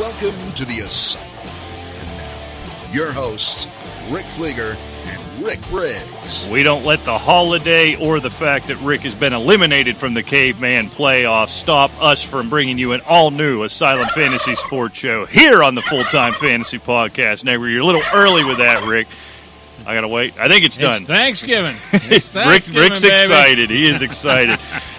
Welcome to the Asylum. And now, your hosts, Rick Fleeger and Rick Briggs. We don't let the holiday or the fact that Rick has been eliminated from the Caveman playoffs stop us from bringing you an all-new Asylum Fantasy Sports Show here on the Full-Time Fantasy Podcast. Now, you're a little early with that, Rick. I got to wait. I think it's done. It's Thanksgiving. It's Thanksgiving, Rick's baby. excited. He is excited.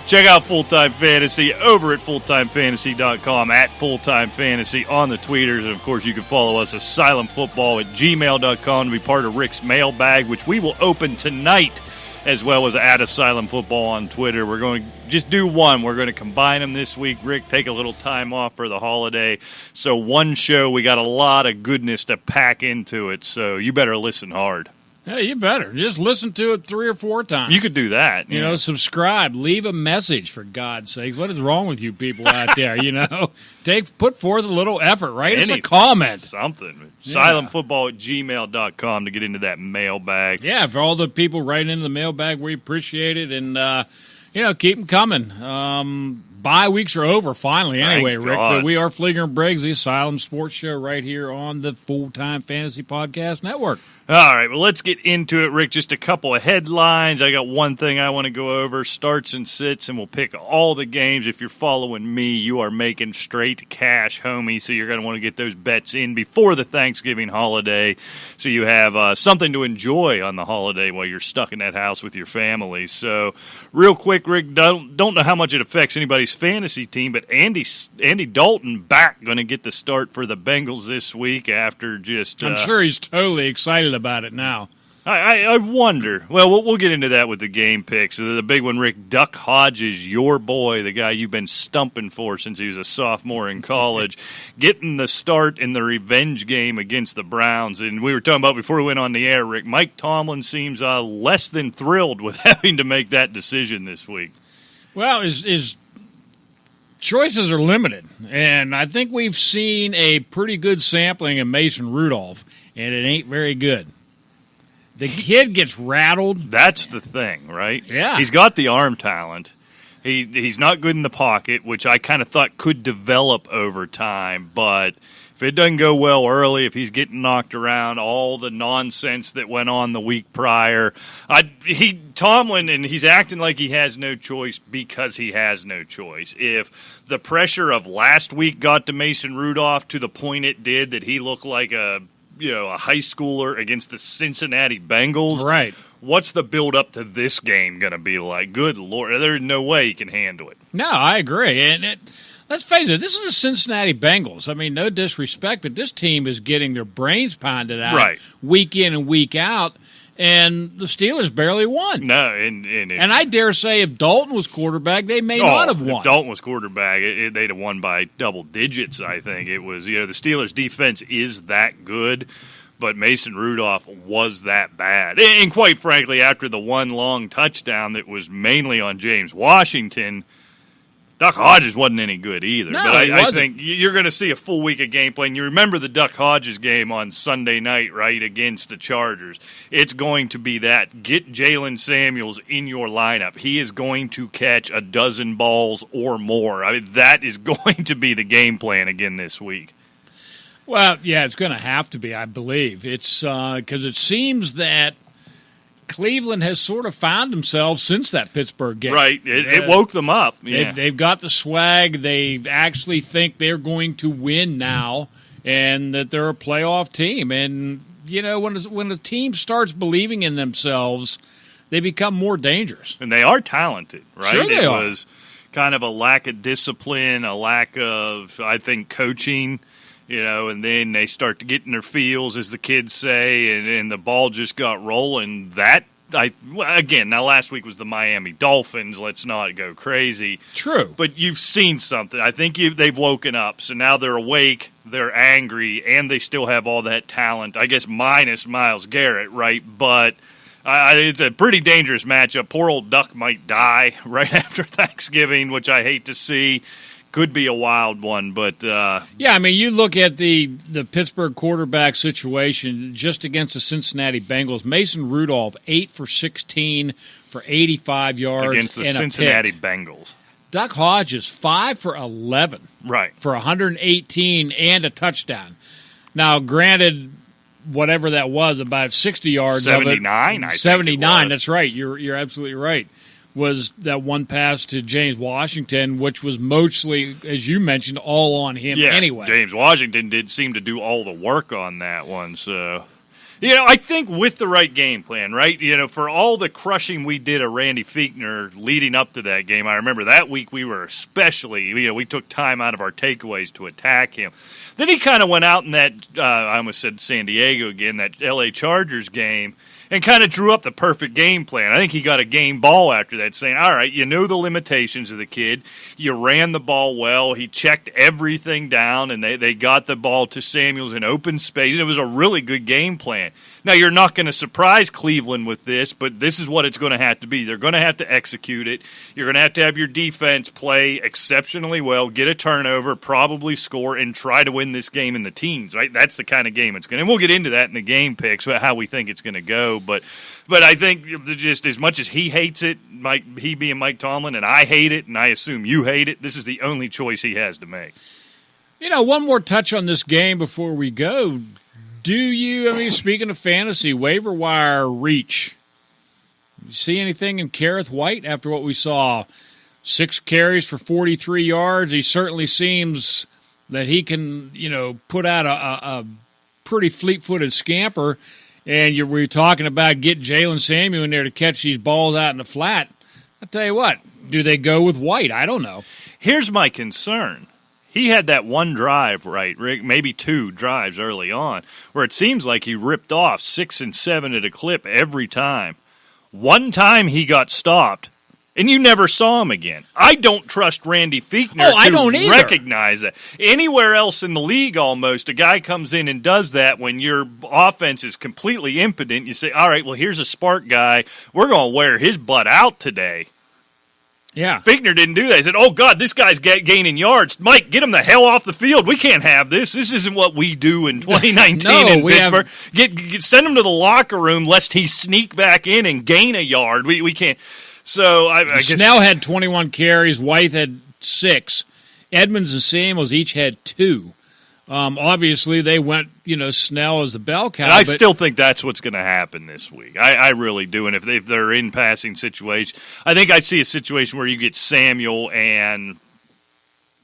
Check out Full-Time Fantasy over at fulltimefantasy.com, at Fulltime Fantasy on the tweeters. And, of course, you can follow us, asylumfootball@gmail.com, to be part of Rick's mailbag, which we will open tonight, as well as at Asylum Football on Twitter. We're going to just do one. We're going to combine them this week. Rick, take a little time off for the holiday. So one show, we got a lot of goodness to pack into it, so you better listen hard. Yeah, you better. Just listen to it 3 or 4 times. You could do that. You know, subscribe. Leave a message, for God's sakes. What is wrong with you people out there, you know? Put forth a little effort. Write us a comment. Something. Yeah. Asylumfootball@gmail.com to get into that mailbag. Yeah, for all the people writing into the mailbag, we appreciate it. And, keep them coming. Bye weeks are over finally anyway, Thank Rick. God. But we are Fleeger and Briggs, the Asylum Sports Show, right here on the Full-Time Fantasy Podcast Network. All right, well, let's get into it, Rick. Just a couple of headlines. I got one thing I want to go over, starts and sits, and we'll pick all the games. If you're following me, you are making straight cash, homie, so you're going to want to get those bets in before the Thanksgiving holiday so you have something to enjoy on the holiday while you're stuck in that house with your family. So real quick, Rick, don't know how much it affects anybody's fantasy team, but Andy Dalton back going to get the start for the Bengals this week after just I'm sure he's totally excited about it now. I wonder. Well, we'll get into that with the game picks. The big one, Rick, Duck Hodges, your boy, the guy you've been stumping for since he was a sophomore in college, getting the start in the revenge game against the Browns. And we were talking about before we went on the air, Rick, Mike Tomlin seems less than thrilled with having to make that decision this week. Well, his choices are limited, and I think we've seen a pretty good sampling of Mason Rudolph, and it ain't very good. The kid gets rattled. That's the thing, right? Yeah. He's got the arm talent. He's not good in the pocket, which I kind of thought could develop over time, but if it doesn't go well early, if he's getting knocked around, all the nonsense that went on the week prior, Tomlin, and he's acting like he has no choice because he has no choice. If the pressure of last week got to Mason Rudolph to the point it did that he looked like a high schooler against the Cincinnati Bengals, Right. What's the build-up to this game going to be like? Good Lord, there's no way he can handle it. No, I agree. And let's face it, this is the Cincinnati Bengals. I mean, no disrespect, but this team is getting their brains pounded out week in and week out, and the Steelers barely won. No, and I dare say if Dalton was quarterback, they may not have won. If Dalton was quarterback, they'd have won by double digits, I think. It was, the Steelers' defense is that good, but Mason Rudolph was that bad. And quite frankly, after the one long touchdown that was mainly on James Washington, Duck Hodges wasn't any good either. No, but I think you're going to see a full week of gameplay. And you remember the Duck Hodges game on Sunday night, right, against the Chargers. It's going to be that. Get Jalen Samuels in your lineup. He is going to catch a dozen balls or more. I mean, that is going to be the game plan again this week. Well, yeah, it's going to have to be, I believe. It's because it seems that Cleveland has sort of found themselves since that Pittsburgh game. Right. It woke them up. Yeah. They've got the swag. They actually think they're going to win now and that they're a playoff team. And, when a team starts believing in themselves, they become more dangerous. And they are talented, right? Sure they are. It was kind of a lack of discipline, a lack of, I think, coaching. And then they start to get in their feels, as the kids say, and the ball just got rolling. Now last week was the Miami Dolphins. Let's not go crazy. True. But you've seen something. I think they've woken up. So now they're awake, they're angry, and they still have all that talent, I guess minus Myles Garrett, right? But it's a pretty dangerous matchup. Poor old Duck might die right after Thanksgiving, which I hate to see. Could be a wild one, but yeah, I mean, you look at the Pittsburgh quarterback situation just against the Cincinnati Bengals. Mason Rudolph 8 for 16 for 85 yards against the and Cincinnati a pick. Bengals. Duck Hodge is 5 for 11. Right. For 118 and a touchdown. Now, granted, whatever that was, about 60 yards 79, of it. I 79, think it was. That's right. You're absolutely right. Was that one pass to James Washington, which was mostly, as you mentioned, all on him anyway. James Washington did seem to do all the work on that one, so... I think with the right game plan, right? For all the crushing we did of Randy Fichtner leading up to that game, I remember that week we were especially, we took time out of our takeaways to attack him. Then he kind of went out in that, I almost said San Diego again, that L.A. Chargers game, and kind of drew up the perfect game plan. I think he got a game ball after that, saying, all right, you know the limitations of the kid. You ran the ball well. He checked everything down, and they got the ball to Samuels in open space. It was a really good game plan. Now, you're not going to surprise Cleveland with this, but this is what it's going to have to be. They're going to have to execute it. You're going to have your defense play exceptionally well, get a turnover, probably score, and try to win this game in the teens, right? That's the kind of game it's going to. And we'll get into that in the game picks, how we think it's going to go. But I think just as much as he hates it, he being Mike Tomlin, and I hate it, and I assume you hate it, this is the only choice he has to make. One more touch on this game before we go. Do you, speaking of fantasy, waiver wire reach, you see anything in Kareth White after what we saw? 6 carries for 43 yards. He certainly seems that he can, put out a pretty fleet-footed scamper. And we're talking about getting Jalen Samuel in there to catch these balls out in the flat. I'll tell you what, do they go with White? I don't know. Here's my concern. He had that one drive, right, Rick, maybe 2 drives early on, where it seems like he ripped off 6 and 7 at a clip every time. One time he got stopped, and you never saw him again. I don't trust Randy Fichtner to recognize that. Anywhere else in the league almost, a guy comes in and does that when your offense is completely impotent. You say, all right, well, here's a spark guy. We're going to wear his butt out today. Yeah. Fichtner didn't do that. He said, oh, God, this guy's gaining yards. Mike, get him the hell off the field. We can't have this. This isn't what we do in 2019 in Pittsburgh. Send him to the locker room lest he sneak back in and gain a yard. We can't. So I guess Snell had 21 carries. White had 6. Edmonds and Samuels each had 2. Obviously, they went, Snell as the bell cow. And I still think that's what's going to happen this week. I really do. And if they're in passing situation, I think I see a situation where you get Samuel and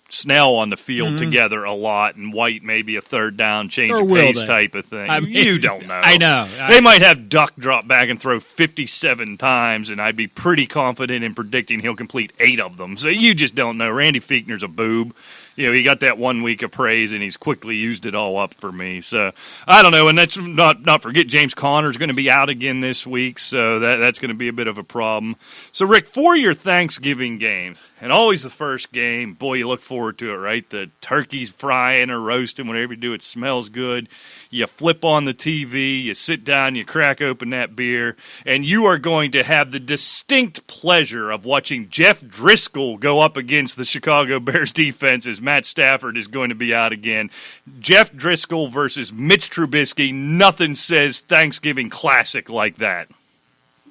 Snell on the field together a lot, and White maybe a third down, change of pace type of thing. You don't know. I know. They might have Duck drop back and throw 57 times, and I'd be pretty confident in predicting he'll complete 8 of them. So you just don't know. Randy Fichtner's a boob. He got that 1 week of praise, and he's quickly used it all up for me. So I don't know, and that's not forget James Conner's going to be out again this week, so that's going to be a bit of a problem. So, Rick, for your Thanksgiving games, and always the first game, boy, you look forward to it, right? The turkey's frying or roasting, whatever you do, it smells good. You flip on the TV, you sit down, you crack open that beer, and you are going to have the distinct pleasure of watching Jeff Driscoll go up against the Chicago Bears defense as Matt Stafford is going to be out again. Jeff Driscoll versus Mitch Trubisky. Nothing says Thanksgiving classic like that.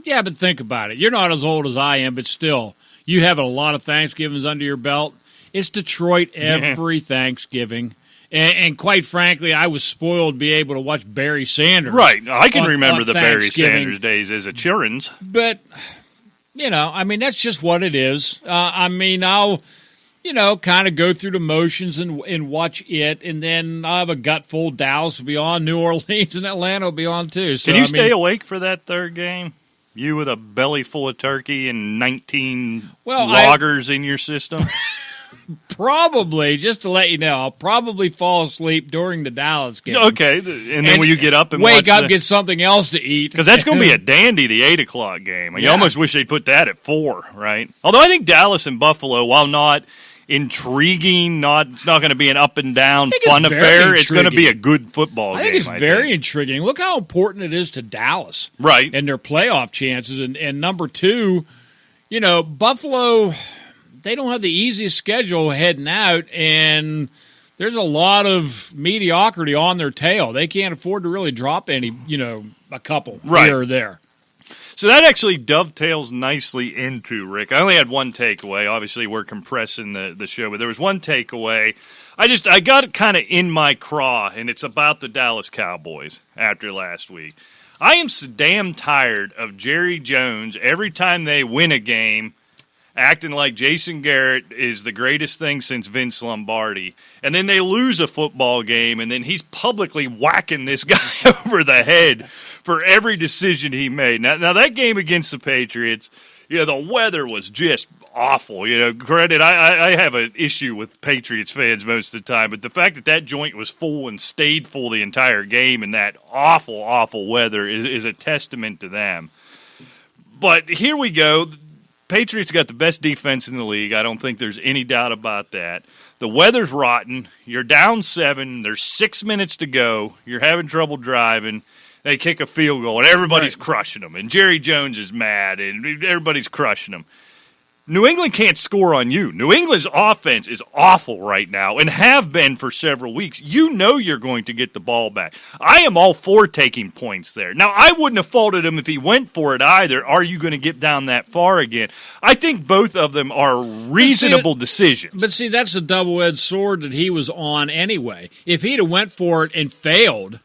Yeah, but think about it. You're not as old as I am, but still, you have a lot of Thanksgivings under your belt. It's Detroit every Thanksgiving. And quite frankly, I was spoiled to be able to watch Barry Sanders. Right. I can remember the Barry Thanksgiving. Sanders days as a children's. But, that's just what it is. I'll, kind of go through the motions and watch it, and then I'll have a gut full. Dallas will be on, New Orleans and Atlanta will be on too. So, can you stay awake for that third game? You with a belly full of turkey and 19 loggers in your system? Probably, just to let you know, I'll probably fall asleep during the Dallas game. Okay, and then will you get up and wake up, get something else to eat? Because that's going to be a dandy, the 8 o'clock game. You almost wish they'd put that at 4, right? Although I think Dallas and Buffalo, while not intriguing, it's not going to be an up and down fun affair. It's going to be a good football game. I think it's very intriguing. Look how important it is to Dallas, right, and their playoff chances. And number 2, Buffalo, they don't have the easiest schedule heading out, and there's a lot of mediocrity on their tail. They can't afford to really drop any, a couple here or there. So that actually dovetails nicely into, Rick. I only had one takeaway. Obviously, we're compressing the show, but there was one takeaway. I got it kind of in my craw, and it's about the Dallas Cowboys after last week. I am so damn tired of Jerry Jones every time they win a game acting like Jason Garrett is the greatest thing since Vince Lombardi. And then they lose a football game, and then he's publicly whacking this guy over the head for every decision he made. Now that game against the Patriots, the weather was just awful. Granted, I have an issue with Patriots fans most of the time, but the fact that joint was full and stayed full the entire game in that awful, awful weather is a testament to them. But here we go. Patriots got the best defense in the league. I don't think there's any doubt about that. The weather's rotten. You're down 7. There's 6 minutes to go. You're having trouble driving. They kick a field goal, and everybody's crushing them. And Jerry Jones is mad, and everybody's crushing them. New England can't score on you. New England's offense is awful right now and have been for several weeks. You know you're going to get the ball back. I am all for taking points there. Now, I wouldn't have faulted him if he went for it either. Are you going to get down that far again? I think both of them are reasonable decisions. But see, that's a double-edged sword that he was on anyway. If he'd have went for it and failed,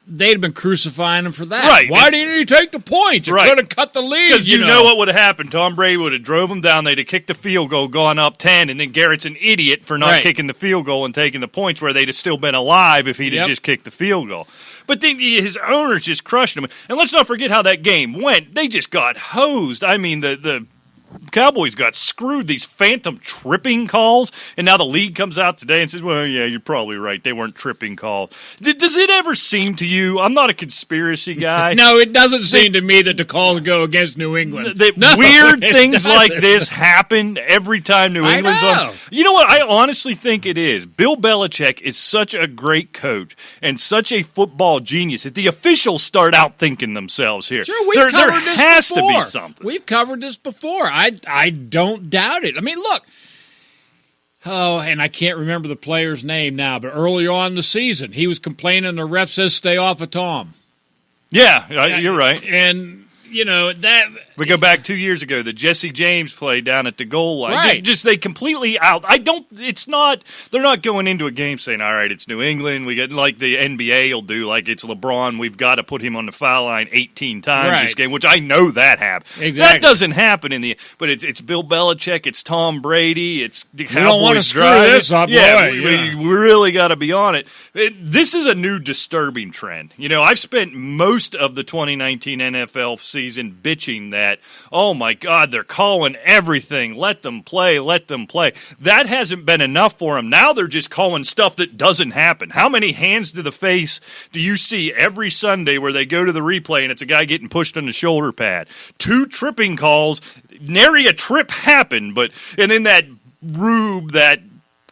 they'd have been crucifying him for that. Right. Why didn't he take the points? It could have cut the lead. Because you know what would have happened. Tom Brady would have drove him down. They'd have kicked the field goal, gone up 10, and then Garrett's an idiot for not kicking the field goal and taking the points where they'd have still been alive if he'd have just kicked the field goal. But then his owners just crushed him. And let's not forget how that game went. They just got hosed. I mean, the Cowboys got screwed, these phantom tripping calls, and now the league comes out today and says, well, yeah, you're probably right. They weren't tripping calls. Does it ever seem to you, I'm not a conspiracy guy. No, it doesn't seem to me that the calls go against New England. Weird things like this happen every time New England's on. You know what? I honestly think it is. Bill Belichick is such a great coach and such a football genius that the officials start out thinking themselves here. Sure, we've covered this has before. To be something. We've covered this before. I don't doubt it. I mean, look. Oh, and I can't remember the player's name now, but early on in the season, he was complaining the ref says stay off of Tom. Yeah, you're right. And, that... We go back 2 years ago, the Jesse James play down at the goal line. Right. Just they completely out. They're not going into a game saying, all right, it's New England. We get like the NBA will do, like it's LeBron. We've got to put him on the foul line 18 times this game, which I know that happened. Exactly. That doesn't happen but it's Bill Belichick, it's Tom Brady, it's the Cowboys. We don't want to screw this up, we really got to be on it. This is a new disturbing trend. I've spent most of the 2019 NFL season bitching that, oh my God, they're calling everything. Let them play. That hasn't been enough for them. Now they're just calling stuff that doesn't happen. How many hands to the face do you see every Sunday where they go to the replay and it's a guy getting pushed on the shoulder pad? 2 tripping calls. Nary a trip happened, and then that rube, that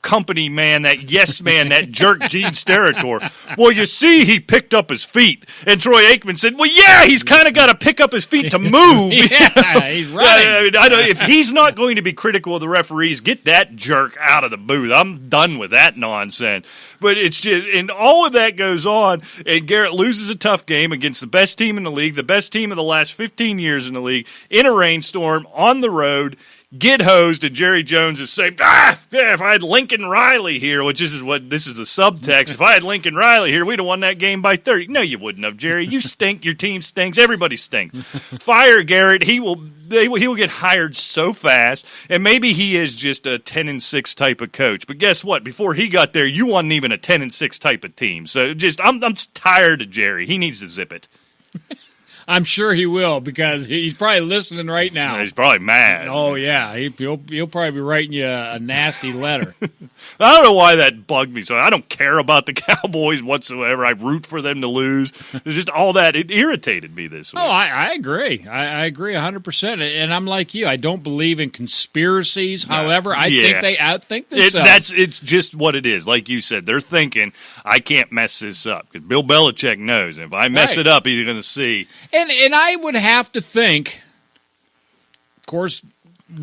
company man, that yes man, that jerk Gene Steratore. Well, you see, he picked up his feet. And Troy Aikman said, well, yeah, he's kind of got to pick up his feet to move. He's right. If he's not going to be critical of the referees, get that jerk out of the booth. I'm done with that nonsense. But it's just, and all of that goes on, and Garrett loses a tough game against the best team in the league, the best team of the last 15 years in the league, in a rainstorm, on the road, get hosed, and Jerry Jones is saying, if I had Lincoln Riley here, this is the subtext, if I had Lincoln Riley here, we'd have won that game by 30. No, you wouldn't have, Jerry. You stink. Your team stinks. Everybody stinks. Fire Garrett. He will get hired so fast, and maybe he is just a 10-6 type of coach. But guess what? Before he got there, you wasn't even a 10-6 type of team. So I'm tired of Jerry. He needs to zip it. I'm sure he will, because he's probably listening right now. He's probably mad. Oh, yeah. He'll probably be writing you a nasty letter. I don't know why that bugged me. So I don't care about the Cowboys whatsoever. I root for them to lose. It's just all that. It irritated me this week. Oh, I agree. I agree 100%. And I'm like you. I don't believe in conspiracies. However, I think they outthink themselves. It's just what it is. Like you said, they're thinking, I can't mess this up. Because Bill Belichick knows. If I mess it up, he's going to see. And I would have to think, of course,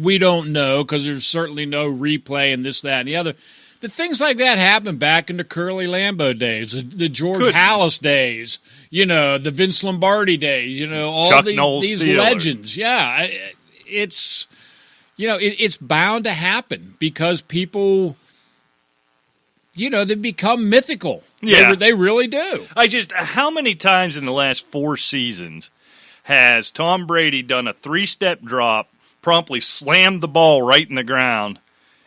we don't know because there's certainly no replay and this, that, and the other. the things like that happened back in the Curly Lambeau days, the George Halas days, the Vince Lombardi days, all these legends. Yeah, it's it's bound to happen because people, they become mythical. Yeah, they really do. How many times in the last 4 seasons has Tom Brady done a 3-step drop, promptly slammed the ball right in the ground,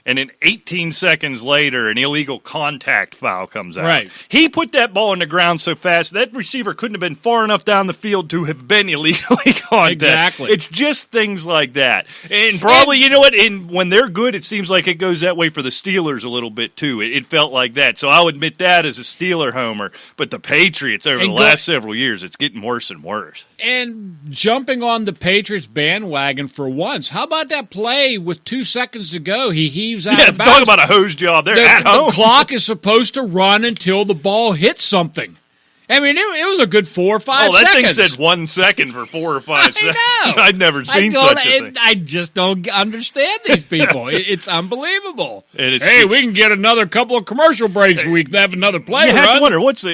and then 18 seconds later, an illegal contact foul comes out? Right. He put that ball in the ground so fast, that receiver couldn't have been far enough down the field to have been illegally contacted. Exactly. It's just things like that. And probably, when they're good, it seems like it goes that way for the Steelers a little bit, too. It felt like that. So I'll admit that as a Steeler homer. But the Patriots, over the last several years, it's getting worse and worse. And jumping on the Patriots bandwagon for once, how about that play with 2 seconds to go? He heaves out of bounds. Talk about a hose job. They're at home. The clock is supposed to run until the ball hits something. I mean, it was a good 4 or 5 seconds. That thing said 1 second for 4 or 5 seconds. I know. I'd never seen such a thing. I just don't understand these people. It's unbelievable. We can get another couple of commercial breaks. We can have another play. You have to wonder, what's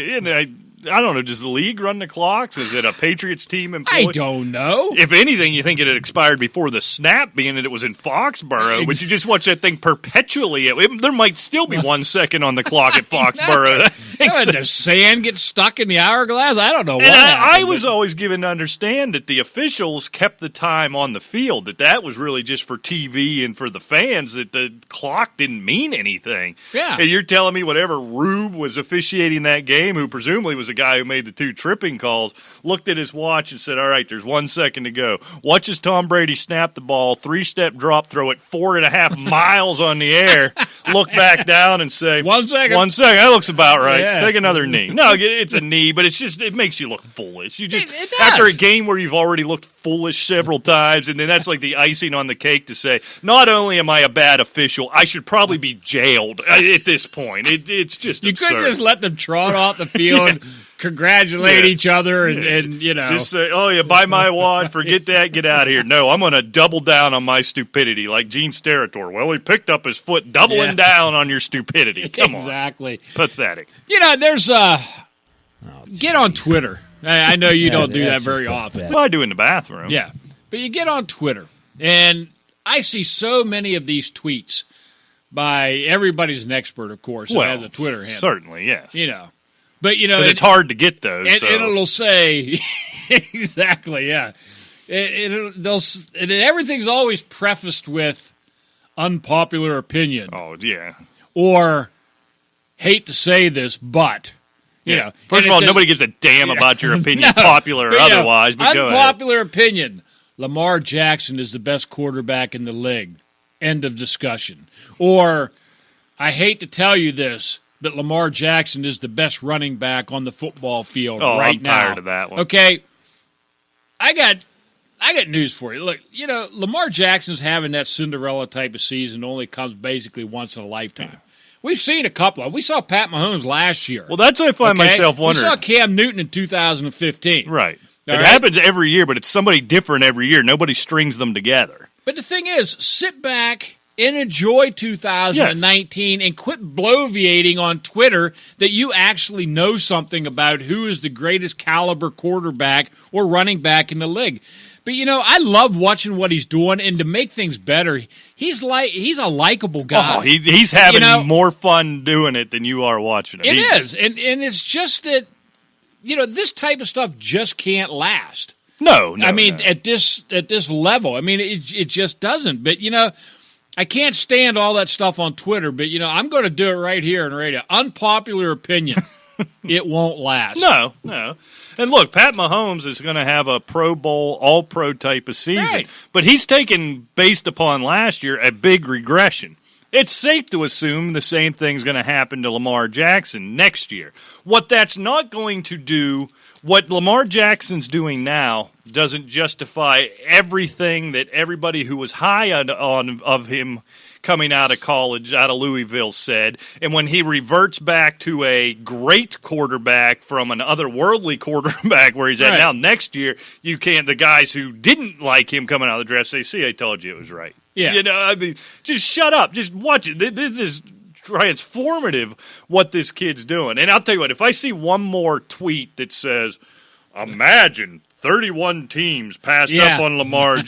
I don't know, does the league run the clocks? Is it a Patriots team employee? I don't know. If anything, you think it had expired before the snap, being that it was in Foxborough, but you just watch that thing perpetually. There might still be 1 second on the clock at Foxborough. The sand gets stuck in the hourglass. I don't know what happened. I was always given to understand that the officials kept the time on the field, that was really just for TV and for the fans, that the clock didn't mean anything. Yeah. And you're telling me whatever Rube was officiating that game, who presumably was a guy who made the 2 tripping calls, looked at his watch and said, all right, there's 1 second to go. Watches Tom Brady snap the ball, 3-step drop, throw it 4.5 miles on the air, look back down and say, 1 second. 1 second. That looks about right. Yeah. Take another knee. No, it's a knee, but it makes you look foolish. You just it does. After a game where you've already looked foolish several times, and then that's like the icing on the cake to say, not only am I a bad official, I should probably be jailed at this point. It's just you absurd. couldn't just let them trot off the field and congratulate each other and just say, oh yeah, buy my wad, forget that, get out of here. No, I'm going to double down on my stupidity, like Gene Steratore. Well, he picked up his foot, doubling down on your stupidity. Come on. Exactly. Pathetic. There's get on Twitter. I know you don't do that very often. Well, I do in the bathroom. Yeah, but you get on Twitter, and I see so many of these tweets by everybody's an expert, of course, who has a Twitter handle. Certainly, yes. But it's hard to get those. And it'll say exactly, yeah. And everything's always prefaced with unpopular opinion. Oh yeah. Or hate to say this, but First of all, nobody gives a damn about your opinion, popular or otherwise. But unpopular opinion: Lamar Jackson is the best quarterback in the league. End of discussion. Or I hate to tell you this, but Lamar Jackson is the best running back on the football field right now. I'm tired of that one. Okay, I got news for you. Look, Lamar Jackson's having that Cinderella type of season only comes basically once in a lifetime. Yeah. We've seen a couple of. We saw Pat Mahomes last year. Well, that's what I find myself wondering. We saw Cam Newton in 2015. Right. Happens every year, but it's somebody different every year. Nobody strings them together. But the thing is, sit back and enjoy 2019 and quit bloviating on Twitter that you actually know something about who is the greatest caliber quarterback or running back in the league. But, I love watching what he's doing, and to make things better, he's a likable guy. Oh, he's having more fun doing it than you are watching it. It is, and it's just that, this type of stuff just can't last. No. I mean, at this level, I mean, it just doesn't. But, I can't stand all that stuff on Twitter, but, I'm going to do it right here on radio. Unpopular opinion. It won't last. No. And look, Pat Mahomes is going to have a Pro Bowl, all-pro type of season. Right. But he's taken, based upon last year, a big regression. It's safe to assume the same thing's going to happen to Lamar Jackson next year. What that's not going to do, what Lamar Jackson's doing now, doesn't justify everything that everybody who was high on of him coming out of college, out of Louisville, said. And when he reverts back to a great quarterback from an otherworldly quarterback where he's at now, next year, the guys who didn't like him coming out of the draft say, see, I told you it was right. Yeah. I mean, just shut up. Just watch it. This is transformative what this kid's doing. And I'll tell you what, if I see one more tweet that says, imagine 31 teams passed up on Lamar.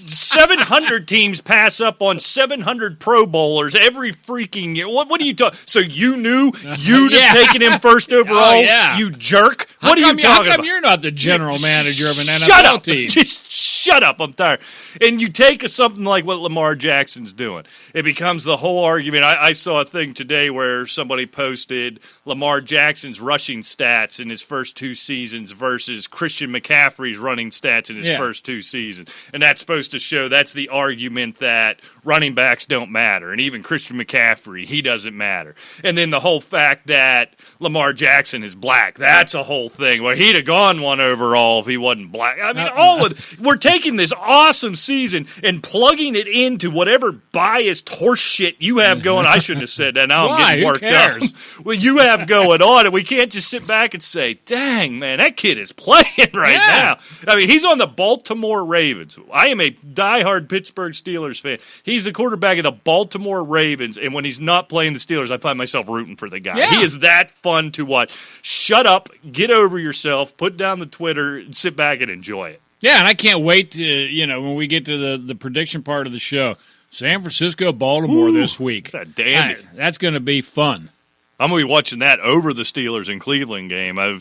700 teams pass up on 700 Pro Bowlers every freaking year. What are you talking? So you knew you'd have taken him first overall? You jerk. What are you talking about? How come you're not the general manager of an NFL team? Just shut up. I'm tired. And you take something like what Lamar Jackson's doing. It becomes the whole argument. I saw a thing today where somebody posted Lamar Jackson's rushing stats in his first 2 seasons versus Christian McCaffrey's running stats in his first 2 seasons. And that's supposed to show that's the argument that running backs don't matter. And even Christian McCaffrey, he doesn't matter. And then the whole fact that Lamar Jackson is black, that's a whole thing. Well, he'd have gone 1 overall if he wasn't black. I mean, we're taking this awesome season and plugging it into whatever biased horse shit you have going. I shouldn't have said that. Now I'm getting worked up. Well, you have going on, and we can't just sit back and say, dang, man, that kid is playing now. I mean, he's on the Baltimore Ravens. I am a diehard Pittsburgh Steelers fan. He's the quarterback of the Baltimore Ravens, and when he's not playing the Steelers, I find myself rooting for the guy. He is that fun to watch. Shut up, get over yourself, put down the Twitter, and sit back and enjoy it. Yeah, and I can't wait to, when we get to the prediction part of the show. San Francisco, Baltimore this week. That's going to be fun. I'm going to be watching that over the Steelers and Cleveland game. I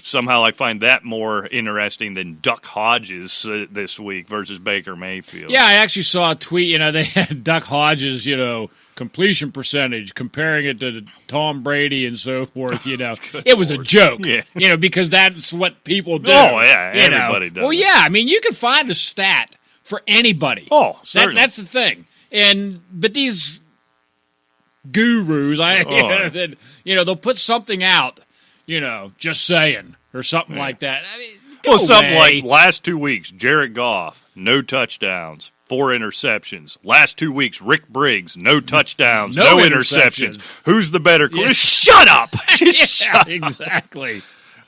find that more interesting than Duck Hodges this week versus Baker Mayfield. Yeah, I actually saw a tweet. They had Duck Hodges, completion percentage, comparing it to Tom Brady and so forth. It was a joke. Because that's what people do. Oh yeah, everybody does. Well, yeah, I mean, you can find a stat for anybody. Oh, certainly. That's the thing. But these gurus, they'll put something out, just saying, or something like that. I mean, something like last 2 weeks, Jared Goff, no touchdowns, 4 interceptions. Last 2 weeks, Rick Briggs, no touchdowns, no interceptions. Who's the better quarterback? Shut up! Shut up. Exactly.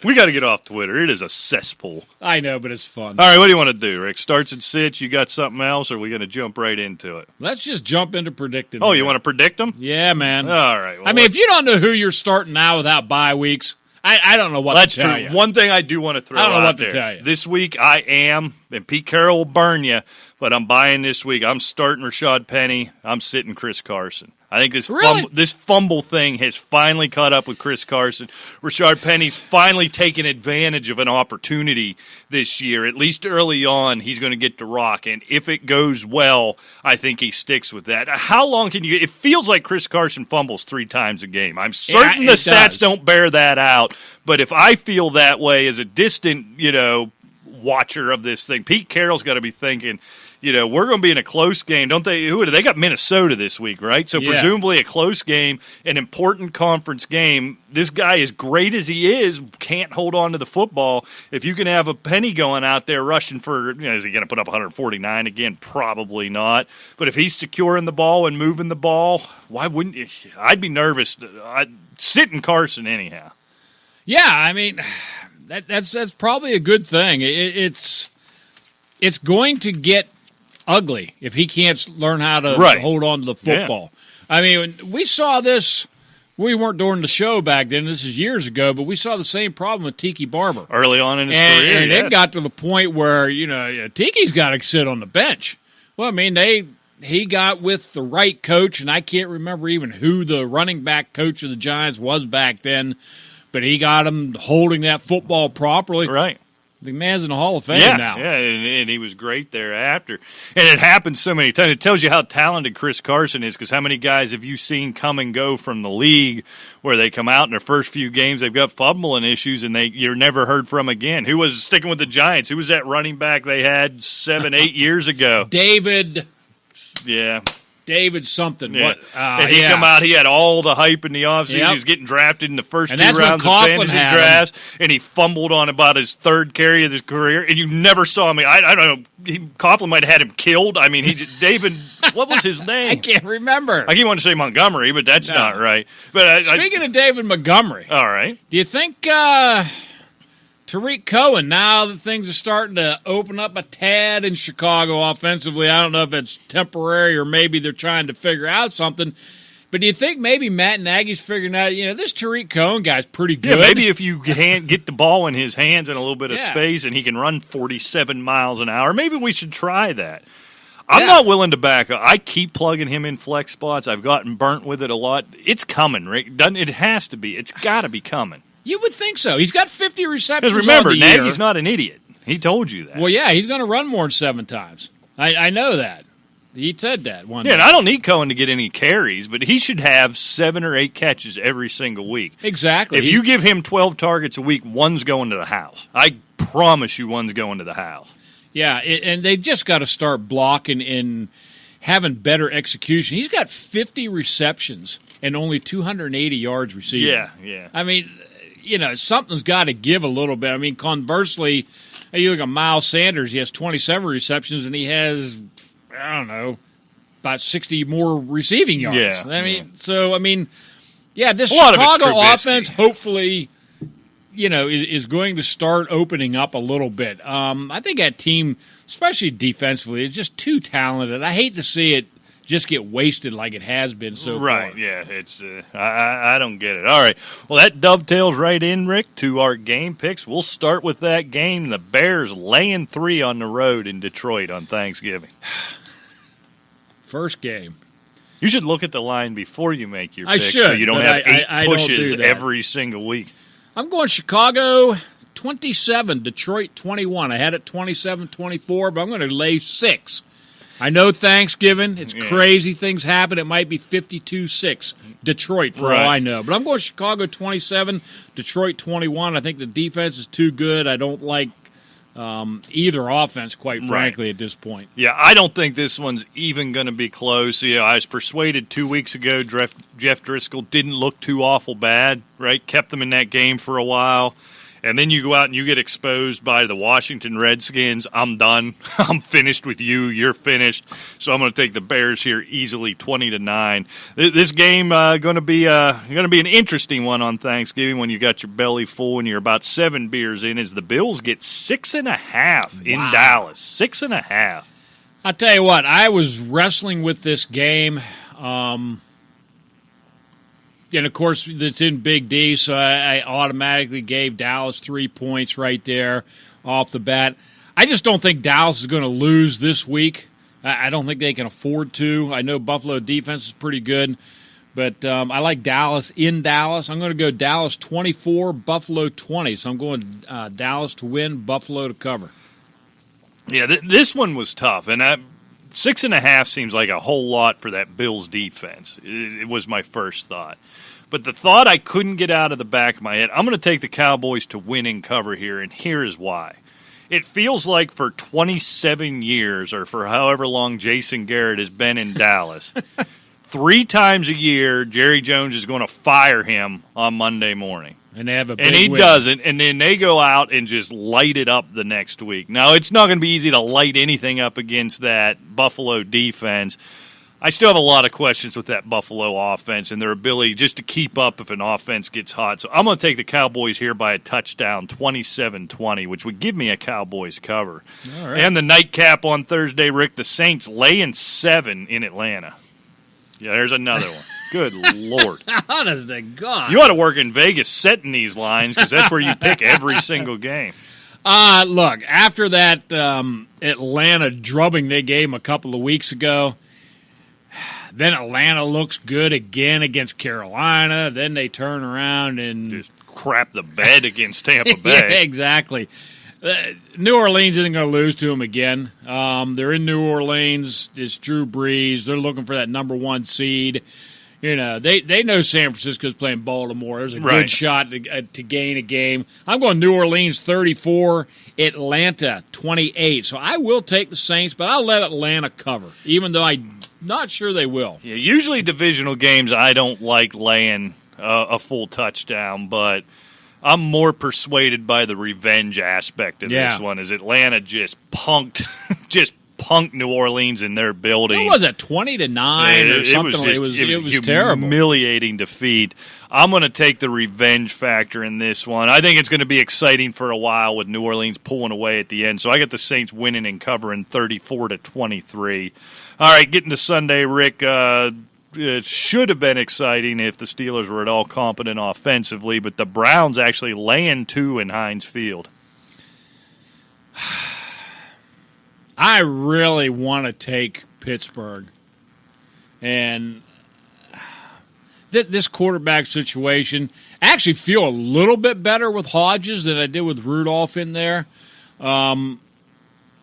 We got to get off Twitter. It is a cesspool. I know, but it's fun. All right, what do you want to do, Rick? Starts and sits. You got something else, or are we going to jump right into it? Let's just jump into predicting. Oh, you want to predict them? Yeah, man. All right. Well, if you don't know who you're starting now without bye weeks, I don't know what to tell you. One thing I do want to throw out there. I don't know what to tell you. This week I am, and Pete Carroll will burn you, but I'm buying this week. I'm starting Rashad Penny. I'm sitting Chris Carson. I think this fumble thing has finally caught up with Chris Carson. Rashad Penny's finally taken advantage of an opportunity this year. At least early on, he's going to get to rock. And if it goes well, I think he sticks with that. How long can you – it feels like Chris Carson fumbles 3 times a game. I'm certain the stats don't bear that out. But if I feel that way as a distant, watcher of this thing, Pete Carroll's got to be thinking – we're going to be in a close game, don't they? They got Minnesota this week, right? So presumably a close game, an important conference game. This guy, as great as he is, can't hold on to the football. If you can have a Penny going out there rushing for, is he going to put up 149 again? Probably not. But if he's securing the ball and moving the ball, why wouldn't you? I'd be nervous. I'd sit in Carson anyhow. Yeah, I mean, that's probably a good thing. It's going to get ugly if he can't learn how to hold on to the football. Yeah. I mean, we saw this. We weren't during the show back then. This is years ago, but we saw the same problem with Tiki Barber early on in his career. And it got to the point where Tiki's got to sit on the bench. Well, I mean, he got with the right coach, and I can't remember even who the running back coach of the Giants was back then, but he got him holding that football properly. Right. The man's in the Hall of Fame now. Yeah, and he was great thereafter. And it happens so many times. It tells you how talented Chris Carson is, because how many guys have you seen come and go from the league where they come out in their first few games, they've got fumbling issues, and you're never heard from again. Who was sticking with the Giants? Who was that running back they had 7-8 years ago? David. Yeah. David something. Yeah. And he come out, he had all the hype in the offseason. He was getting drafted in the first 2 rounds of fantasy drafts, and he fumbled on about his 3rd carry of his career, and you never saw him. I don't know. Coughlin might have had him killed. I mean, David, what was his name? I can't remember. I keep wanting to say Montgomery, but that's not right. But Speaking of David Montgomery. All right. Do you think Tariq Cohen, now that things are starting to open up a tad in Chicago offensively, I don't know if it's temporary or maybe they're trying to figure out something. But do you think maybe Matt Nagy's figuring out, this Tariq Cohen guy's pretty good? Yeah, maybe if you get the ball in his hands in a little bit of Yeah. space and he can run 47 miles an hour, maybe we should try that. I'm not willing to back up. I keep plugging him in flex spots. I've gotten burnt with it a lot. It's coming, Rick. It has to be. It's got to be coming. You would think so. He's got 50 receptions Because remember, on the year. Nagy's not an idiot. He told you that. Well, yeah, he's going to run more than 7 times. I know that. He said that one Yeah, and day. I don't need Cohen to get any carries, but he should have 7 or 8 catches every single week. Exactly. If you give him 12 targets a week, one's going to the house. I promise you one's going to the house. Yeah, and they've just got to start blocking and having better execution. He's got 50 receptions and only 280 yards receiving. Yeah. I mean, something's got to give a little bit. I mean, conversely, you look at Miles Sanders, he has 27 receptions, and he has, I don't know, about 60 more receiving yards. Yeah. This A lot of it's Chicago Trubisky. offense hopefully, is going to start opening up a little bit. I think that team, especially defensively, is just too talented. I hate to see it just get wasted like it has been so far. Right, yeah. It's I don't get it. All right. Well, that dovetails right in, Rick, to our game picks. We'll start with that game. The Bears laying 3 on the road in Detroit on Thanksgiving. First game. You should look at the line before you make your I pick should, so you don't but have 8 I don't pushes do that. every single week. I'm going Chicago 27, Detroit 21. I had it 27-24, but I'm going to lay 6. I know Thanksgiving. It's crazy. Things happen. It might be 52-6 Detroit for all I know. But I'm going Chicago 27, Detroit 21. I think the defense is too good. I don't like either offense, quite frankly, at this point. Yeah, I don't think this one's even going to be close. I was persuaded 2 weeks ago Jeff Driscoll didn't look too awful bad, right? Kept them in that game for a while. And then you go out and you get exposed by the Washington Redskins. I'm done. I'm finished with you. You're finished. So I'm going to take the Bears here easily, 20-9. This game going to be an interesting one on Thanksgiving when you got your belly full and you're about 7 beers in. As the Bills get 6.5 in Dallas, 6.5. I'll tell you what. I was wrestling with this game. And, of course, it's in Big D, so I automatically gave Dallas 3 points right there off the bat. I just don't think Dallas is going to lose this week. I don't think they can afford to. I know Buffalo defense is pretty good, but I like Dallas in Dallas. I'm going to go Dallas 24, Buffalo 20. So I'm going Dallas to win, Buffalo to cover. Yeah, this one was tough, and 6.5 seems like a whole lot for that Bills defense. It was my first thought. But the thought I couldn't get out of the back of my head, I'm going to take the Cowboys to win and cover here, and here is why. It feels like for 27 years, or for however long Jason Garrett has been in Dallas, 3 times a year Jerry Jones is going to fire him on Monday morning. And they have a big And he win. doesn't, and then they go out and just light it up the next week. Now, it's not going to be easy to light anything up against that Buffalo defense. I still have a lot of questions with that Buffalo offense and their ability just to keep up if an offense gets hot. So I'm going to take the Cowboys here by a touchdown, 27-20, which would give me a Cowboys cover. All right. And the nightcap on Thursday, Rick, the Saints laying 7 in Atlanta. Yeah, there's another one. Good Lord. Honest to God. You ought to work in Vegas setting these lines because that's where you pick every single game. Look, after that Atlanta drubbing they gave them a couple of weeks ago, then Atlanta looks good again against Carolina. Then they turn around and Just crap the bed against Tampa yeah, Bay. exactly. New Orleans isn't going to lose to them again. They're in New Orleans. It's Drew Brees. They're looking for that number 1 seed. They know San Francisco's playing Baltimore. There's a good shot to gain a game. I'm going New Orleans 34, Atlanta 28. So I will take the Saints, but I'll let Atlanta cover, even though I'm not sure they will. Yeah, usually divisional games I don't like laying a full touchdown, but I'm more persuaded by the revenge aspect of this one. As Atlanta just punked New Orleans in their building. What was it, 20-9 or something? It was terrible. Humiliating defeat. I'm going to take the revenge factor in this one. I think it's going to be exciting for a while with New Orleans pulling away at the end. So I got the Saints winning and covering 34-23. All right, getting to Sunday, Rick. should have been exciting if the Steelers were at all competent offensively, but the Browns actually laying 2 in Heinz Field. I really want to take Pittsburgh. And this quarterback situation, I actually feel a little bit better with Hodges than I did with Rudolph in there. I'm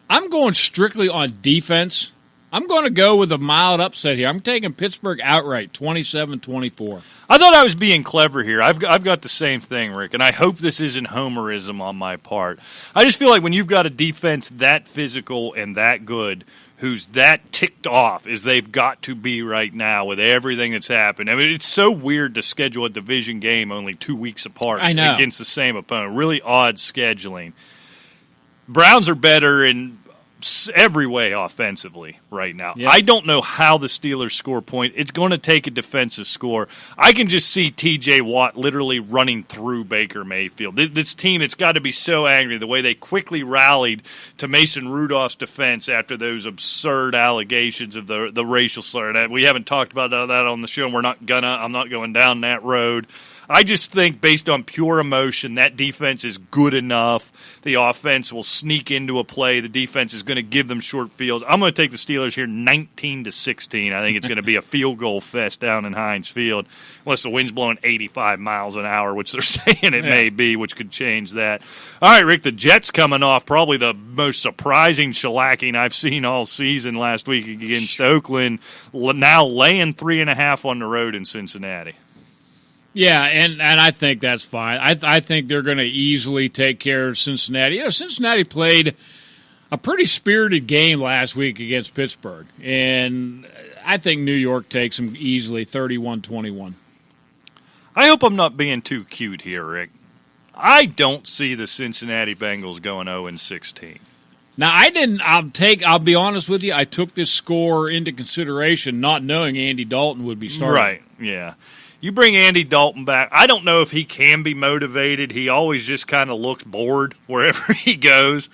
going strictly on defense. I'm going to go with a mild upset here. I'm taking Pittsburgh outright, 27-24. I thought I was being clever here. I've got the same thing, Rick, and I hope this isn't homerism on my part. I just feel like when you've got a defense that physical and that good, who's that ticked off as they've got to be right now with everything that's happened. I mean, it's so weird to schedule a division game only 2 weeks apart against the same opponent. Really odd scheduling. Browns are better in every way offensively right now. Yep. I don't know how the Steelers score point. It's going to take a defensive score. I can just see T.J. Watt literally running through Baker Mayfield. This team, it's got to be so angry the way they quickly rallied to Mason Rudolph's defense after those absurd allegations of the racial slur. And we haven't talked about that on the show, and I'm not going down that road. I just think based on pure emotion, that defense is good enough. The offense will sneak into a play. The defense is going to give them short fields. I'm going to take the Steelers here 19-16. I think it's going to be a field goal fest down in Heinz Field, unless the wind's blowing 85 miles an hour, which they're saying it may be, which could change that. All right, Rick, the Jets coming off probably the most surprising shellacking I've seen all season last week against Oakland, now laying 3.5 on the road in Cincinnati. Yeah, and I think that's fine. I think they're going to easily take care of Cincinnati. You know, Cincinnati played a pretty spirited game last week against Pittsburgh, and I think New York takes them easily, 31-21. I hope I'm not being too cute here, Rick. I don't see the Cincinnati Bengals going 0-16. Now, I'll be honest with you, I took this score into consideration, not knowing Andy Dalton would be starting. Right, yeah. You bring Andy Dalton back. I don't know if he can be motivated. He always just kind of looks bored wherever he goes.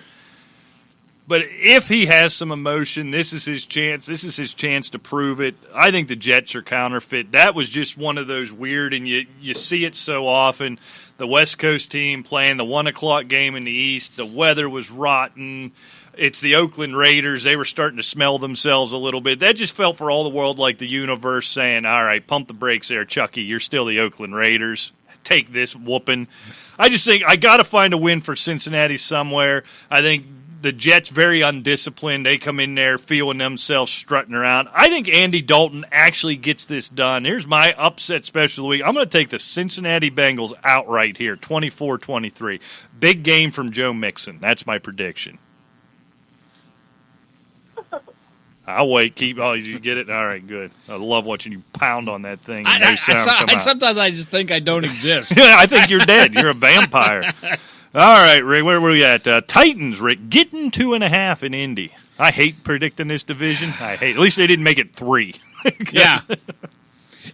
But if he has some emotion, this is his chance. This is his chance to prove it. I think the Jets are counterfeit. That was just one of those weird, and you see it so often. The West Coast team playing the 1 o'clock game in the East. The weather was rotten. It's the Oakland Raiders. They were starting to smell themselves a little bit. That just felt for all the world like the universe saying, all right, pump the brakes there, Chucky. You're still the Oakland Raiders. Take this whooping. I just think I got to find a win for Cincinnati somewhere. I think the Jets very undisciplined. They come in there feeling themselves strutting around. I think Andy Dalton actually gets this done. Here's my upset special of the week. I'm going to take the Cincinnati Bengals outright here, 24-23. Big game from Joe Mixon. That's my prediction. I'll wait. You get it? All right, good. I love watching you pound on that thing. Sometimes I just think I don't exist. Yeah, I think you're dead. You're a vampire. All right, Rick, where were we at? Titans, Rick, getting 2.5 in Indy. I hate predicting this division. At least they didn't make it 3. Yeah.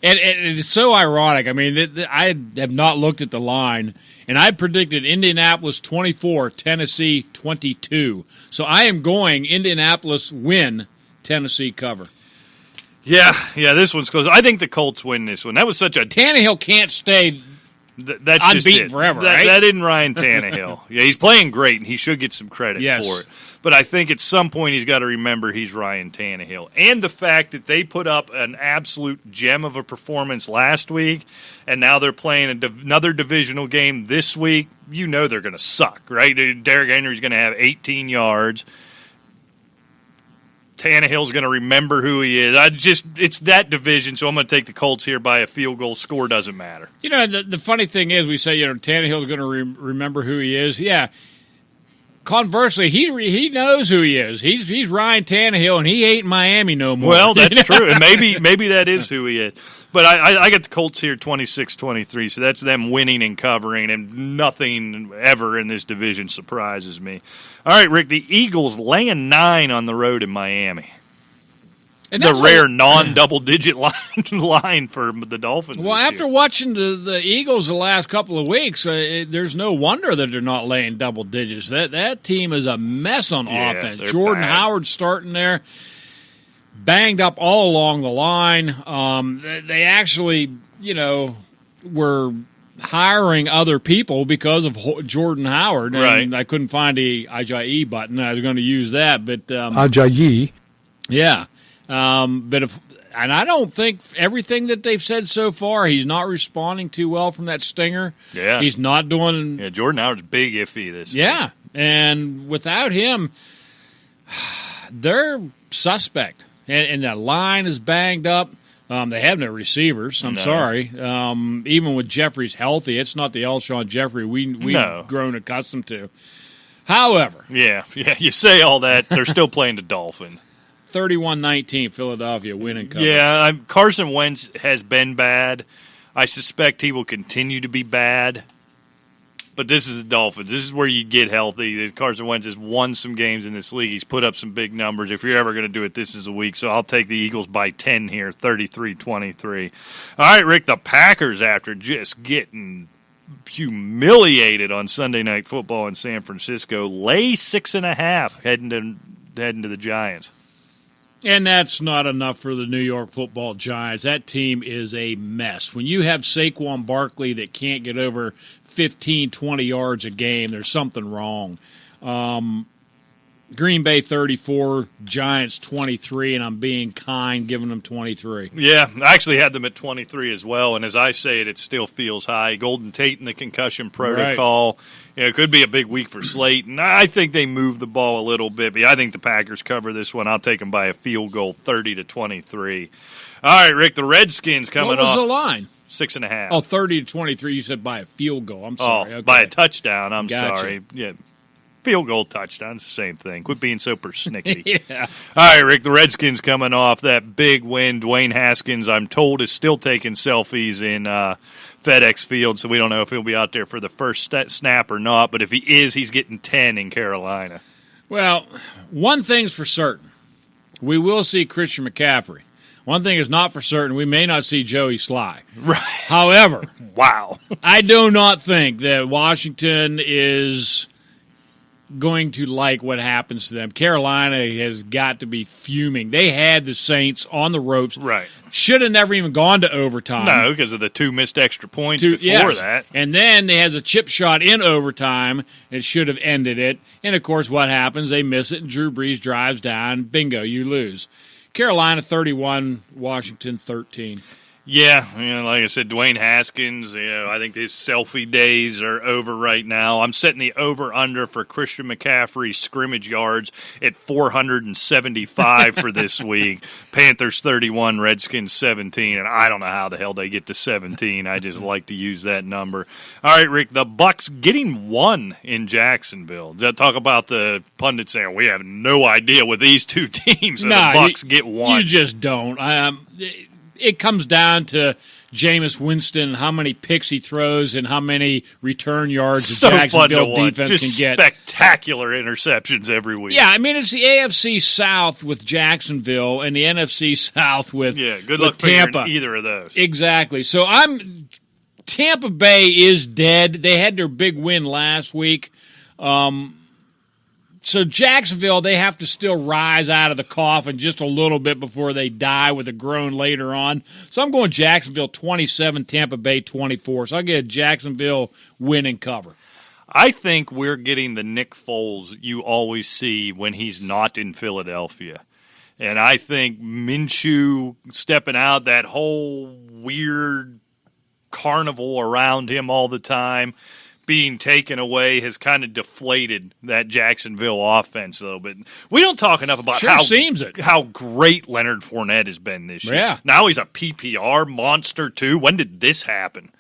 And it's so ironic. I mean, I have not looked at the line, and I predicted Indianapolis 24, Tennessee 22. So I am going Indianapolis win, Tennessee cover. Yeah, this one's close. I think the Colts win this one. That was such a... Tannehill can't stay that's unbeaten forever, right? That isn't Ryan Tannehill. Yeah, he's playing great, and he should get some credit for it. But I think at some point he's got to remember he's Ryan Tannehill. And the fact that they put up an absolute gem of a performance last week, and now they're playing another divisional game this week, you know they're going to suck, right? Derrick Henry's going to have 18 yards. Tannehill's going to remember who he is. It's that division, so I'm going to take the Colts here by a field goal. Score doesn't matter. You know, the funny thing is we say, Tannehill's going to remember who he is. Yeah. Conversely, he knows who he is. He's Ryan Tannehill, and he ain't Miami no more. Well, that's true. And maybe that is who he is. But I got the Colts here 26-23, so that's them winning and covering, and nothing ever in this division surprises me. All right, Rick, the Eagles laying 9 on the road in Miami. It's the rare non-double-digit line for the Dolphins. Well, after watching the Eagles the last couple of weeks, there's no wonder that they're not laying double digits. That team is a mess on offense. Jordan bad. Howard starting there. banged up all along the line. They actually, were hiring other people because of Jordan Howard. And I couldn't find the Ajayi button. I was going to use that, but Ajayi. Yeah. And I don't think everything that they've said so far, he's not responding too well from that stinger. Yeah. He's not doing. Yeah, Jordan Howard's big iffy this Yeah. And without him, they're suspect. And that line is banged up. They have no receivers. I'm sorry. Even with Jeffries healthy, it's not the Alshon Jeffrey we've grown accustomed to. However. Yeah, you say all that. They're still playing the Dolphins. 31-19, Philadelphia winning cover. Yeah, Carson Wentz has been bad. I suspect he will continue to be bad. But this is the Dolphins. This is where you get healthy. Carson Wentz has won some games in this league. He's put up some big numbers. If you're ever going to do it, this is a week. So I'll take the Eagles by 10 here, 33-23. All right, Rick, the Packers, after just getting humiliated on Sunday Night Football in San Francisco, lay 6.5 heading to the Giants. And that's not enough for the New York Football Giants. That team is a mess. When you have Saquon Barkley that can't get over 15, 20 yards a game, there's something wrong. Green Bay 34, Giants 23, and I'm being kind, giving them 23. Yeah, I actually had them at 23 as well, and as I say it still feels high. Golden Tate in the concussion protocol. Right. It could be a big week for Slayton. I think they move the ball a little bit, but I think the Packers cover this one. I'll take them by a field goal, 30-23. All right, Rick, the Redskins coming off. What was the line? 6.5. Oh, 30-23. You said by a field goal. I'm sorry. Oh, okay. By a touchdown. I'm Gotcha. sorry. Yeah. Field goal, touchdown, it's the same thing. Quit being so persnickety. Yeah. All right, Rick, the Redskins coming off that big win. Dwayne Haskins, I'm told, is still taking selfies in FedEx Field, so we don't know if he'll be out there for the first snap or not. But if he is, he's getting 10 in Carolina. Well, one thing's for certain. We will see Christian McCaffrey. One thing is not for certain. We may not see Joey Sly. Right. However, wow. I do not think that Washington is going to like what happens to them. Carolina has got to be fuming. They had the Saints on the ropes. Right. Should have never even gone to overtime. No, because of the 2 missed extra points before that. And then they has a chip shot in overtime. It should have ended it. And, of course, what happens? They miss it, and Drew Brees drives down. Bingo, you lose. Carolina 31, Washington 13. Yeah, like I said, Dwayne Haskins, I think his selfie days are over right now. I'm setting the over-under for Christian McCaffrey's scrimmage yards at 475 for this week. Panthers 31, Redskins 17, and I don't know how the hell they get to 17. I just like to use that number. All right, Rick, the Bucs getting 1 in Jacksonville. Talk about the pundits saying, we have no idea with these two teams, and the Bucs get 1. You just don't. It comes down to Jameis Winston, how many picks he throws, and how many return yards the Jacksonville defense can get. Spectacular interceptions every week. Yeah, I mean, it's the AFC South with Jacksonville and the NFC South with good luck Tampa. Either of those. Exactly. So Tampa Bay is dead. They had their big win last week. So Jacksonville, they have to still rise out of the coffin just a little bit before they die with a groan later on. So I'm going Jacksonville 27, Tampa Bay 24. So I'll get a Jacksonville win and cover. I think we're getting the Nick Foles you always see when he's not in Philadelphia. And I think Minshew stepping out, that whole weird carnival around him all the time, being taken away has kind of deflated that Jacksonville offense a little bit. We don't talk enough about how great Leonard Fournette has been this year. Yeah. Now he's a PPR monster too. When did this happen?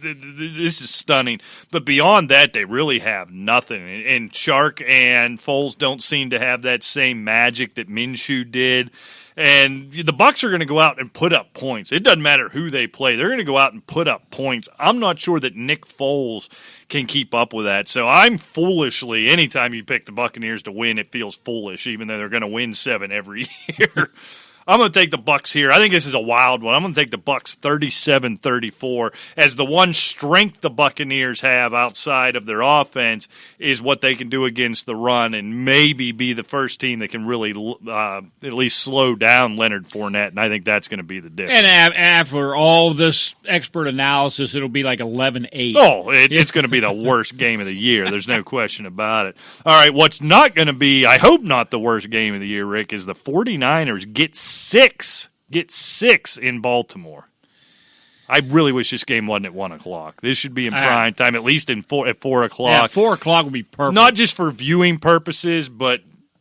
This is stunning. But beyond that, they really have nothing. And Shark and Foles don't seem to have that same magic that Minshew did. And the Bucs are going to go out and put up points. It doesn't matter who they play. They're going to go out and put up points. I'm not sure that Nick Foles can keep up with that. So I'm foolishly, anytime you pick the Buccaneers to win, it feels foolish, even though they're going to win 7 every year. I'm going to take the Bucs here. I think this is a wild one. I'm going to take the Bucs 37-34 as the one strength the Buccaneers have outside of their offense is what they can do against the run and maybe be the first team that can really at least slow down Leonard Fournette, and I think that's going to be the difference. And after all this expert analysis, it'll be like 11-8. Oh, it's going to be the worst game of the year. There's no question about it. All right, what's not going to be, I hope not the worst game of the year, Rick, is the 49ers get six in Baltimore. I really wish this game wasn't at 1 o'clock. This should be in prime time, at least at 4 o'clock. Yeah, 4 o'clock would be perfect. Not just for viewing purposes, but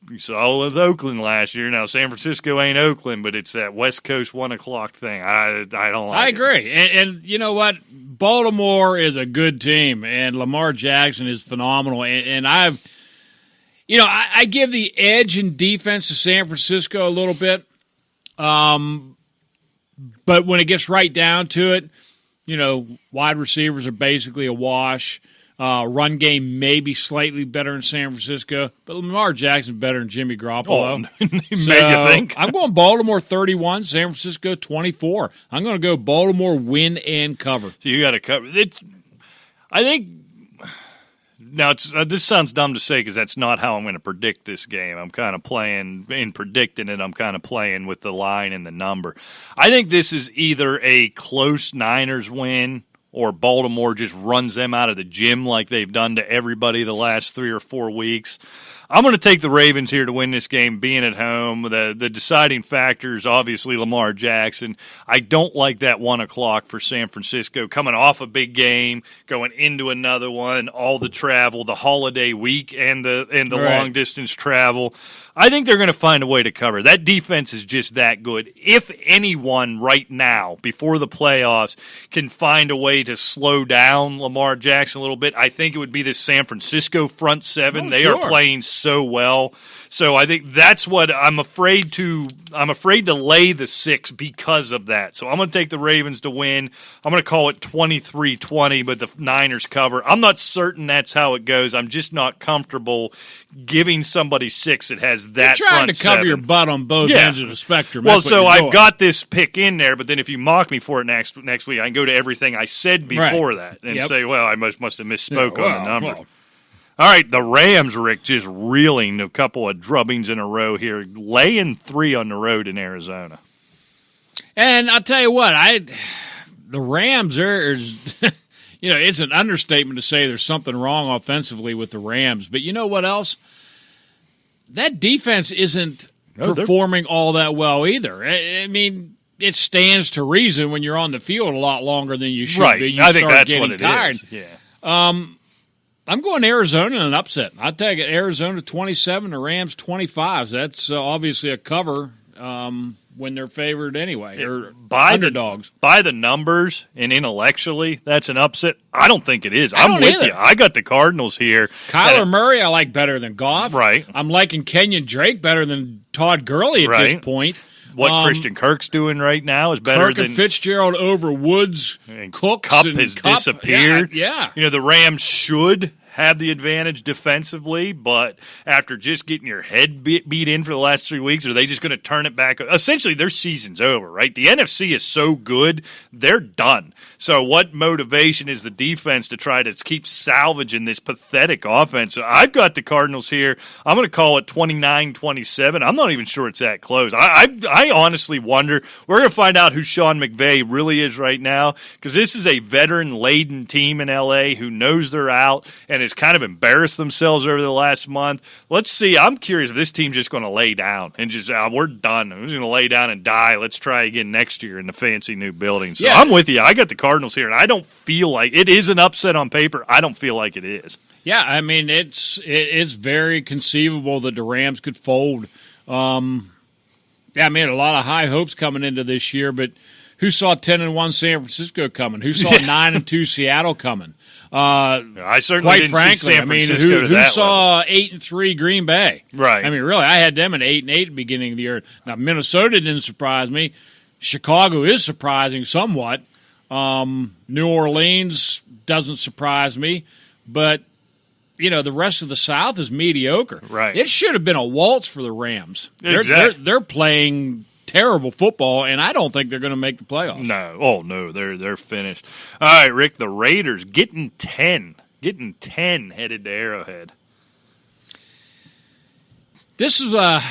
you saw with Oakland last year. Now, San Francisco ain't Oakland, but it's that West Coast 1 o'clock thing. I don't like it. I agree. And you know what? Baltimore is a good team, and Lamar Jackson is phenomenal. And I give the edge in defense to San Francisco a little bit. But when it gets right down to it, wide receivers are basically a wash. Run game may be slightly better in San Francisco, but Lamar Jackson's better than Jimmy Garoppolo. Made you think. I'm going Baltimore 31, San Francisco 24. I'm going to go Baltimore win and cover. So you got to cover it. I think now this sounds dumb to say because that's not how I'm going to predict this game. I'm kind of playing in predicting it. I'm kind of playing with the line and the number. I think this is either a close Niners win or Baltimore just runs them out of the gym like they've done to everybody the last 3 or 4 weeks. I'm going to take the Ravens here to win this game, being at home. The deciding factor is obviously Lamar Jackson. I don't like that 1 o'clock for San Francisco. Coming off a big game, going into another one, all the travel, the holiday week, and the right. long-distance travel. I think they're going to find a way to cover. That defense is just that good. If anyone right now, before the playoffs, can find a way to slow down Lamar Jackson a little bit, I think it would be the San Francisco front seven. They are playing so well. So I think that's what I'm afraid to lay the 6 because of that. So I'm going to take the Ravens to win. I'm going to call it 23-20, but the Niners cover. I'm not certain that's how it goes. I'm just not comfortable giving somebody 6 that has that You're trying front to cover seven. your butt on both ends of the spectrum. Well, That's so what you're I've doing. got this pick in there, but then if you mock me for it next week, I can go to everything I said before that and say, well, I must have misspoke on the number. Well. All right, the Rams, Rick, just reeling a couple of drubbings in a row here, laying 3 on the road in Arizona. And I'll tell you what, the Rams are, it's an understatement to say there's something wrong offensively with the Rams. But you know what else? That defense isn't performing all that well either. I mean, it stands to reason when you're on the field a lot longer than you should be. You I think start that's getting what it tired. is. Yeah. I'm going Arizona in an upset. I'll take it Arizona 27, the Rams 25. So that's obviously a cover when they're favored anyway, or underdogs. By the numbers and intellectually, that's an upset. I don't think it is. I'm with either. you. I got the Cardinals here. Kyler Murray I like better than Goff. Right. I'm liking Kenyon Drake better than Todd Gurley at this point. What Christian Kirk's doing right now is better Kirk than and Fitzgerald over Woods, Cooks, Kupp and has Kupp. disappeared. Yeah. The Rams should have the advantage defensively, but after just getting your head beat in for the last 3 weeks, are they just going to turn it back? Essentially, their season's over, right? The NFC is so good, they're done. So what motivation is the defense to try to keep salvaging this pathetic offense? So I've got the Cardinals here. I'm going to call it 29-27. I'm not even sure it's that close. I honestly wonder. We're going to find out who Sean McVay really is right now, because this is a veteran-laden team in L.A. who knows they're out and has kind of embarrassed themselves over the last month. Let's see. I'm curious if this team's just going to lay down and just, we're done. We're just going to lay down and die. Let's try again next year in the fancy new building. So I'm with you. I got the Cardinals here, and I don't feel like it is an upset on paper. I don't feel like it is. Yeah, I mean, it's very conceivable that the Rams could fold. I mean, a lot of high hopes coming into this year, but who saw 10-1 San Francisco coming? Who saw 9-2 Seattle coming? I certainly didn't see San Francisco to who that saw 8-3 Green Bay? Right. I mean, really, I had them at 8-8 at the beginning of the year. Now, Minnesota didn't surprise me. Chicago is surprising somewhat. New Orleans doesn't surprise me, but the rest of the South is mediocre. Right. It should have been a waltz for the Rams. Exactly. They're playing terrible football, and I don't think they're going to make the playoffs. No. Oh, no, they're finished. All right, Rick, the Raiders getting 10. Getting 10 headed to Arrowhead. This is going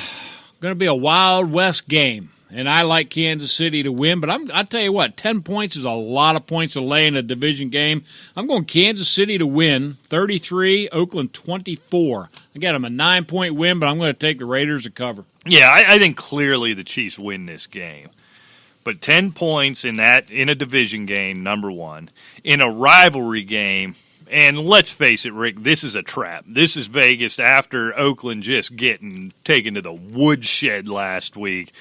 to be a Wild West game, and I like Kansas City to win, but I'll tell you what, 10 points is a lot of points to lay in a division game. I'm going Kansas City to win, 33, Oakland 24. I got them a 9-point win, but I'm going to take the Raiders to cover. Yeah, I think clearly the Chiefs win this game. But 10 points in a division game, number one. In a rivalry game, and let's face it, Rick, this is a trap. This is Vegas after Oakland just getting taken to the woodshed last week.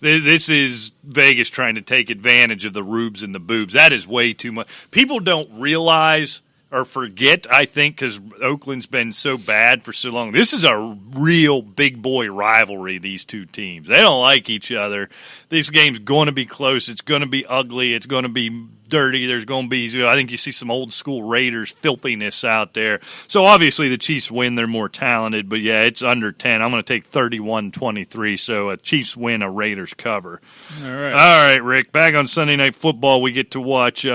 This is Vegas trying to take advantage of the rubes and the boobs. That is way too much. People don't realize or forget, I think, because Oakland's been so bad for so long. This is a real big boy rivalry, these two teams. They don't like each other. This game's going to be close. It's going to be ugly. It's going to be dirty. There's going to be, I think you see some old school Raiders filthiness out there. So obviously the Chiefs win. They're more talented. But, yeah, it's under 10. I'm going to take 31-23. So a Chiefs win, a Raiders cover. All right. All right, Rick. Back on Sunday Night Football, we get to watch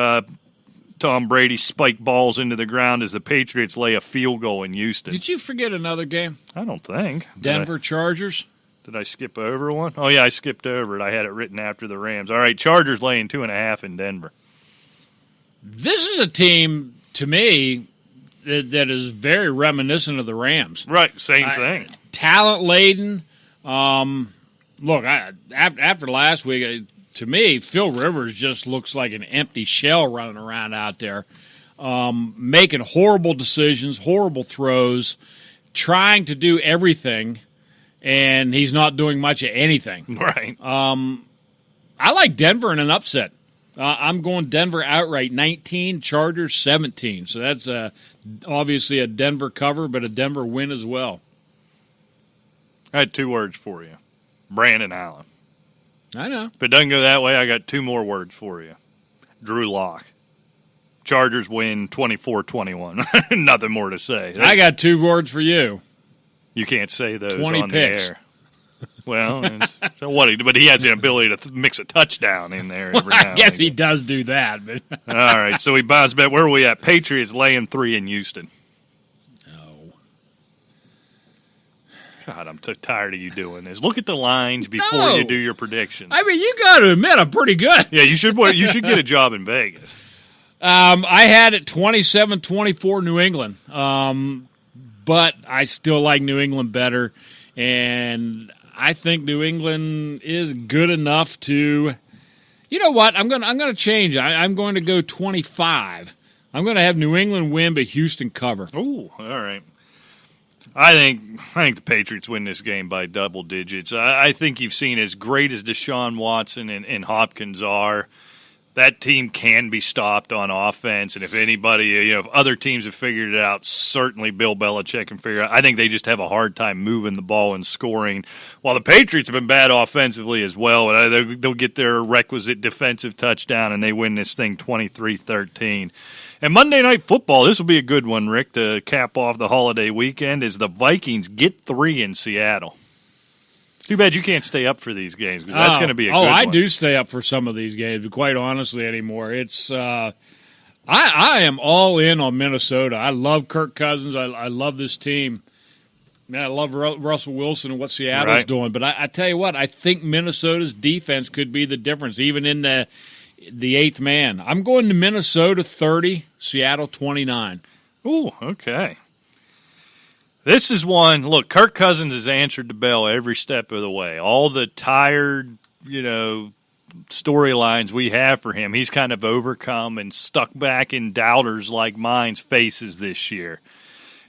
Tom Brady spike balls into the ground as the Patriots lay a field goal in Houston. Did you forget another game? I don't think. Denver Chargers? Did I skip over one? Oh, yeah, I skipped over it. I had it written after the Rams. All right, Chargers laying 2.5 in Denver. This is a team, to me, that is very reminiscent of the Rams. Right, same thing. Talent-laden. Look, after last week, to me, Phil Rivers just looks like an empty shell running around out there, making horrible decisions, horrible throws, trying to do everything, and he's not doing much of anything. Right. I like Denver in an upset. I'm going Denver outright, 19, Chargers 17. So that's obviously a Denver cover, but a Denver win as well. I had 2 words for you. Brandon Allen. I know. If it doesn't go that way, I got 2 more words for you. Drew Lock. Chargers win 24-21. Nothing more to say. I got 2 words for you. You can't say those 20 on picks. the air. Well, so what? But he has the ability to mix a touchdown in there. Every now I guess and he again. does do that. But All right, so we bounced back. Where are we at? Patriots laying 3 in Houston. Oh. God, I'm so tired of you doing this. Look at the lines before you do your prediction. I mean, you got to admit, I'm pretty good. Yeah, you should get a job in Vegas. I had it 27-24 New England, but I still like New England better, and I think New England is good enough to. You know what? I'm gonna change. I'm going to go 25. I'm going to have New England win, but Houston cover. Oh, all right. I think the Patriots win this game by double digits. I think you've seen as great as Deshaun Watson and Hopkins are. That team can be stopped on offense, and if anybody, if other teams have figured it out, certainly Bill Belichick can figure it out. I think they just have a hard time moving the ball and scoring. While the Patriots have been bad offensively as well, they'll get their requisite defensive touchdown, and they win this thing 23-13. And Monday Night Football, this will be a good one, Rick, to cap off the holiday weekend, is the Vikings get 3 in Seattle. It's too bad you can't stay up for these games because that's going to be a good one. I do stay up for some of these games, quite honestly, anymore. It's I am all in on Minnesota. I love Kirk Cousins. I love this team. Man, I love Russell Wilson and what Seattle's doing. But I tell you what, I think Minnesota's defense could be the difference, even in the eighth man. I'm going to Minnesota 30, Seattle 29. Ooh, okay. This is one, look, Kirk Cousins has answered the bell every step of the way. All the tired, storylines we have for him, he's kind of overcome and stuck back in doubters like mine's faces this year.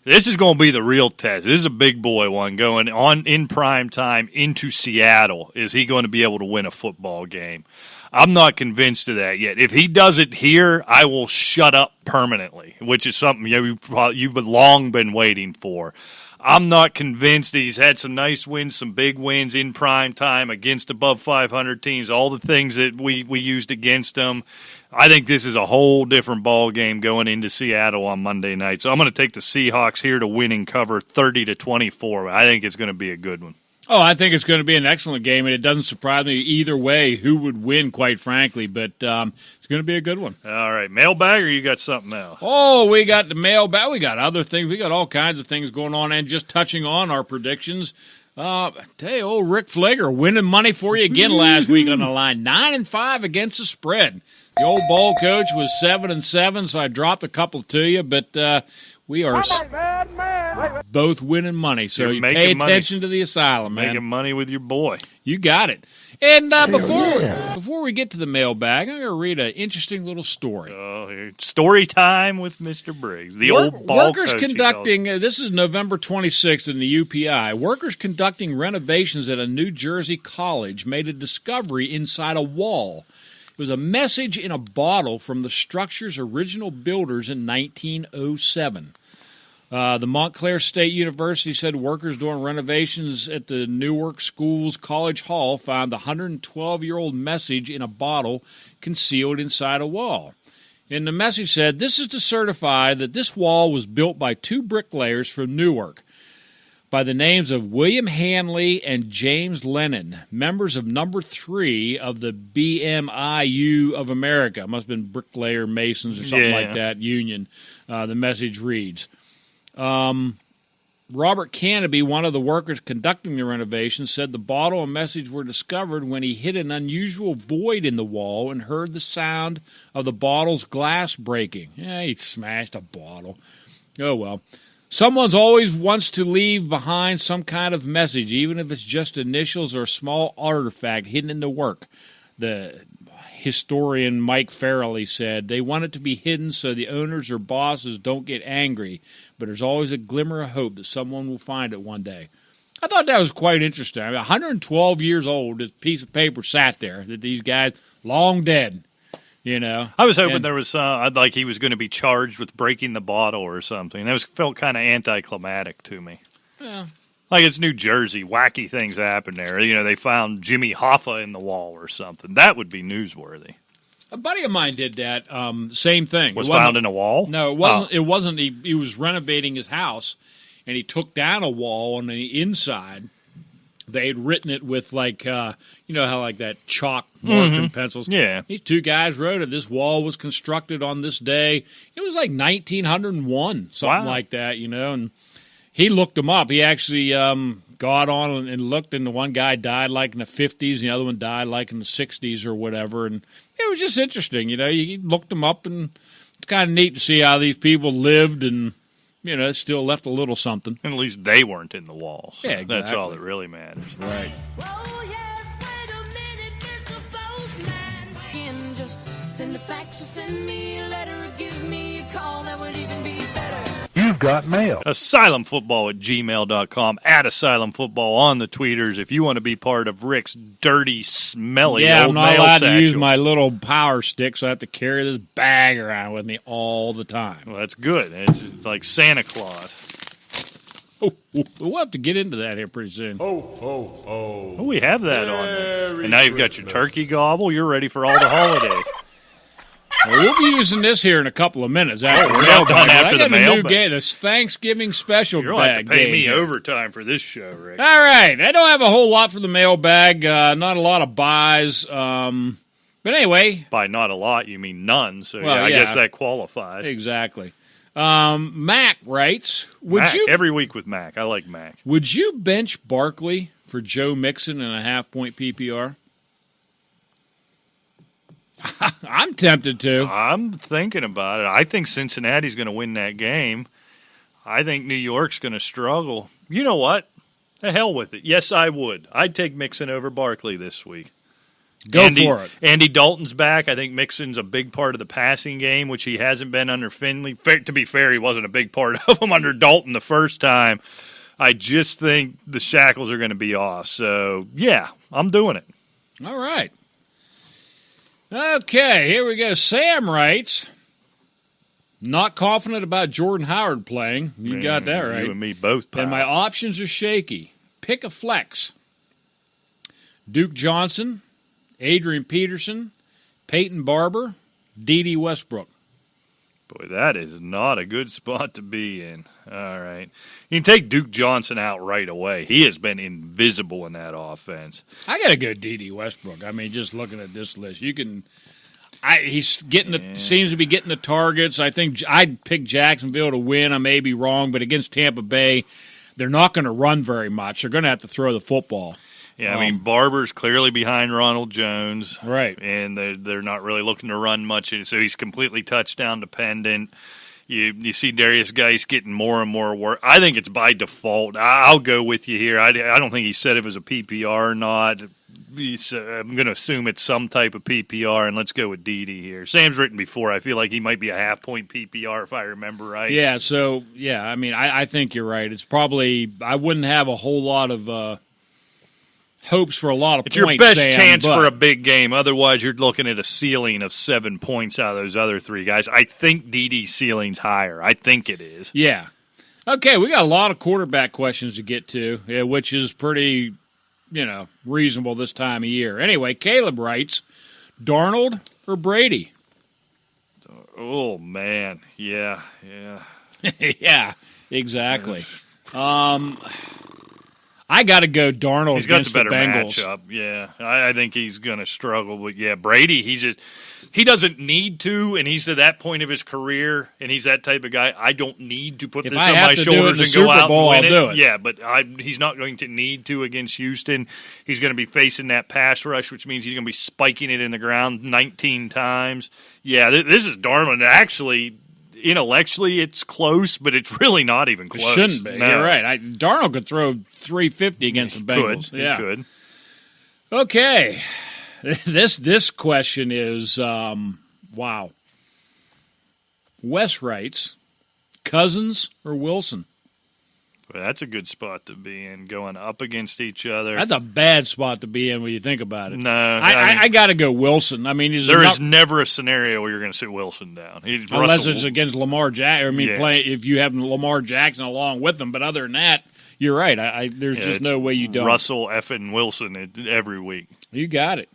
This is going to be the real test. This is a big boy one going on in prime time into Seattle. Is he going to be able to win a football game? I'm not convinced of that yet. If he does it here, I will shut up permanently, which is something you've long been waiting for. I'm not convinced. He's had some nice wins, some big wins in prime time against above 500 teams, all the things that we used against him. I think this is a whole different ball game going into Seattle on Monday night. So I'm going to take the Seahawks here to win and cover 30-24. I think it's going to be a good one. Oh, I think it's going to be an excellent game, and it doesn't surprise me either way who would win, quite frankly, but it's going to be a good one. All right, mailbag, or you got something else? Oh, we got the mailbag. We got other things. We got all kinds of things going on, and just touching on our predictions. Tell you, old Rick Fleeger winning money for you again last week on the line. 9-5 against the spread. The old ball coach was 7-7, so I dropped a couple to you, but we are both winning money. So you pay attention to the asylum, man. Making money with your boy. You got it. And before we get to the mailbag, I'm going to read an interesting little story. Oh, story time with Mr. Briggs. The old ball workers coach. Conducting, this is November 26th in the UPI. Workers conducting renovations at a New Jersey college made a discovery inside a wall. It was a message in a bottle from the structure's original builders in 1907. The Montclair State University said workers doing renovations at the Newark School's College Hall found the 112-year-old message in a bottle concealed inside a wall. And the message said, "This is to certify that this wall was built by two bricklayers from Newark by the names of William Hanley and James Lennon, members of number 3 of the BMIU of America." Must have been Bricklayer Masons or something like that, union. The message reads. Robert Canopy, one of the workers conducting the renovation, said the bottle and message were discovered when he hit an unusual void in the wall and heard the sound of the bottle's glass breaking. Yeah, he smashed a bottle. Oh, well. Someone's always wants to leave behind some kind of message, even if it's just initials or a small artifact hidden in the work. The historian Mike Farrelly said they want it to be hidden so the owners or bosses don't get angry, but there's always a glimmer of hope that someone will find it one day. I thought that was quite interesting. I mean, 112 years old, this piece of paper sat there that these guys, long dead, you know. I was hoping there was like he was going to be charged with breaking the bottle or something. That felt kind of anticlimactic to me. Yeah. Like it's New Jersey, wacky things happen there. You know, they found Jimmy Hoffa in the wall or something. That would be newsworthy. A buddy of mine did that. Same thing. Was found in a wall? No, it wasn't. It wasn't. He was renovating his house, and he took down a wall on the inside. They had written it with like, you know how like that chalk marking pencils. Yeah. These two guys wrote it. This wall was constructed on this day. It was like 1901, something like that, you know, and he looked them up. He actually got on and looked, and the one guy died like in the 50s, and the other one died like in the 60s or whatever. And it was just interesting, you know. He looked them up, and it's kind of neat to see how these people lived, and, you know, it still left a little something. And at least they weren't in the wall. So yeah, exactly. That's all that really matters. Right. Oh, yes, wait a minute, Mr. Postman. Just send the fax or send me a letter or give me a call. That would even be better. You've got mail. AsylumFootball@gmail.com, @AsylumFootball on the tweeters. If you want to be part of Rick's dirty, smelly I'm old not mail allowed satchel. to use my little power stick, so I have to carry this bag around with me all the time. Well, that's good. It's like Santa Claus. We'll have to get into that here pretty soon. Oh, we have that on there. And now you've got your turkey gobble. You're ready for all the holidays. Well, we'll be using this here in a couple of minutes. We're not done after the I got a new mailbag. game. This Thanksgiving special You're going to have to pay game me here. overtime for this show, Rick. All right. I don't have a whole lot for the mailbag. Not a lot of buys. But anyway. By not a lot, you mean none. So Well, I yeah. guess that qualifies. Exactly. Mac writes, Mac, every week with Mac. I like Mac. Would you bench Barkley for Joe Mixon in a half-point PPR? I'm tempted to. I'm thinking about it. I think Cincinnati's going to win that game. I think New York's going to struggle. You know what? The hell with it. Yes, I would. I'd take Mixon over Barkley this week. Go for it. Andy Dalton's back. I think Mixon's a big part of the passing game, which he hasn't been under Finley. To be fair, he wasn't a big part of him under Dalton the first time. I just think the shackles are going to be off. So, yeah, I'm doing it. All right. Okay, here we go. Sam writes, not confident about Jordan Howard playing. You got that right. You and me both, pal. And my options are shaky. Pick a flex. Duke Johnson, Adrian Peterson, Peyton Barber, D.D. Westbrook. Boy, that is not a good spot to be in. All right. You can take Duke Johnson out right away. He has been invisible in that offense. I got to go D.D. Westbrook. I mean, just looking at this list, you can. He's getting seems to be getting the targets. I think I'd pick Jacksonville to win. I may be wrong, but against Tampa Bay, they're not going to run very much. They're going to have to throw the football. Yeah, I mean, Barber's clearly behind Ronald Jones. Right. And they're not really looking to run much, so he's completely touchdown dependent. You see Darius Geis getting more and more work. I think it's by default. I'll go with you here. I don't think he said if it was a PPR or not. I'm going to assume it's some type of PPR, and let's go with Dede here. Sam's written before. I feel like he might be a half-point PPR if I remember right. Yeah, I mean, I think you're right. It's probably – I wouldn't have a whole lot of hopes for a lot of it's points, your best Sam, chance but for a big game. Otherwise, you're looking at a ceiling of 7 points out of those other three guys. I think Dede's ceiling's higher. I think it is. Yeah. Okay, we got a lot of quarterback questions to get to, which is pretty, reasonable this time of year. Anyway, Caleb writes, Darnold or Brady? Oh, man. Yeah. Yeah, exactly. I got to go Darnold he's got against the better Bengals. matchup. Yeah, I think he's going to struggle. But yeah, Brady, he doesn't need to, and he's at that point of his career, and he's that type of guy. I don't need to put If this I on have my to do it in shoulders the and Super go out Bowl, and win I'll do it. Yeah, but he's not going to need to against Houston. He's going to be facing that pass rush, which means he's going to be spiking it in the ground 19 times. Yeah, this is Darnold. Actually, intellectually, it's close, but it's really not even close. It shouldn't be. No. You're right. Darnold could throw 350 against the Bengals. He could. Okay. This question is, wow. Wes writes, Cousins or Wilson? Well, that's a good spot to be in, going up against each other. That's a bad spot to be in when you think about it. No. I got to go Wilson. I mean, there is never a scenario where you're going to sit Wilson down. Unless it's against Lamar Jackson. If you have Lamar Jackson along with him. But other than that, you're right. There's just no way you don't. Russell effing Wilson every week. You got it.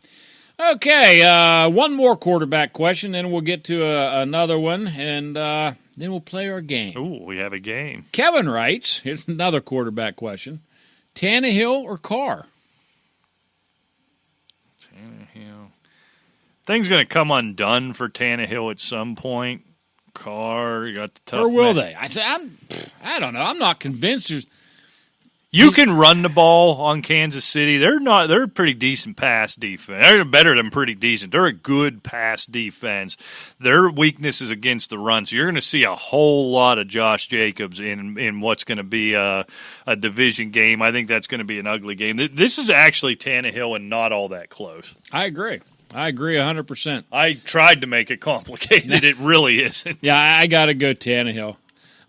Okay, one more quarterback question, then we'll get to another one, and then we'll play our game. Ooh, we have a game. Kevin writes, here's another quarterback question, Tannehill or Carr? Tannehill. Things going to come undone for Tannehill at some point. Carr, you got the tough. Or will man. they? I don't know. I'm not convinced. You can run the ball on Kansas City. They're a pretty decent pass defense. They're better than pretty decent. They're a good pass defense. Their weakness is against the run. So you're going to see a whole lot of Josh Jacobs in what's going to be a division game. I think that's going to be an ugly game. This is actually Tannehill and not all that close. I agree 100%. I tried to make it complicated. It really isn't. Yeah, I got to go Tannehill.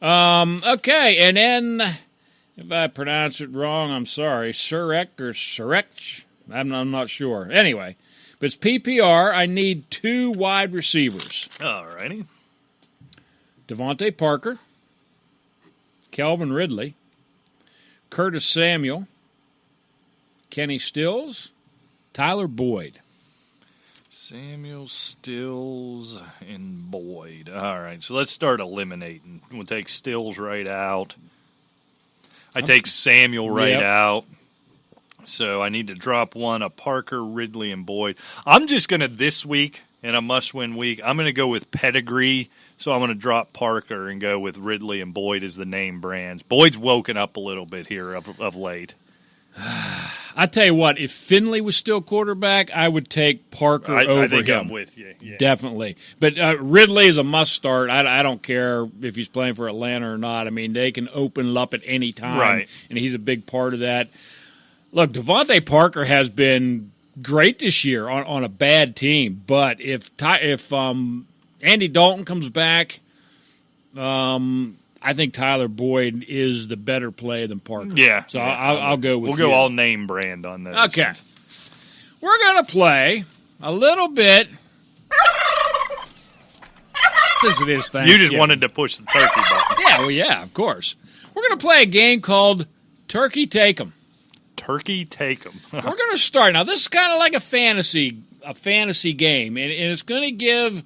Okay, and then if I pronounce it wrong, I'm sorry. Surek or Surek? I'm not sure. Anyway, if it's PPR, I need 2 wide receivers. All righty. Devontae Parker, Calvin Ridley, Curtis Samuel, Kenny Stills, Tyler Boyd. Samuel, Stills, and Boyd. All right, so let's start eliminating. We'll take Stills right out. I take Samuel right out. So I need to drop one of Parker, Ridley, and Boyd. I'm just going to, this week, in a must-win week, I'm going to go with pedigree. So I'm going to drop Parker and go with Ridley and Boyd as the name brands. Boyd's woken up a little bit here of late. I tell you what, if Finley was still quarterback, I would take Parker over I think him. I'm with you. Yeah. Definitely. But Ridley is a must start. I don't care if he's playing for Atlanta or not. I mean, they can open up at any time, right, and he's a big part of that. Look, Devontae Parker has been great this year on a bad team, but if Andy Dalton comes back, I think Tyler Boyd is the better play than Parker. Yeah. So I'll go with We'll you. go all name brand on this. Okay. We're going to play a little bit. Since it is Thanksgiving. You just wanted to push the turkey button. Yeah, of course. We're going to play a game called Turkey Take'em. Turkey Take'em. We're going to start. Now, this is kind of like a fantasy game, and it's going to give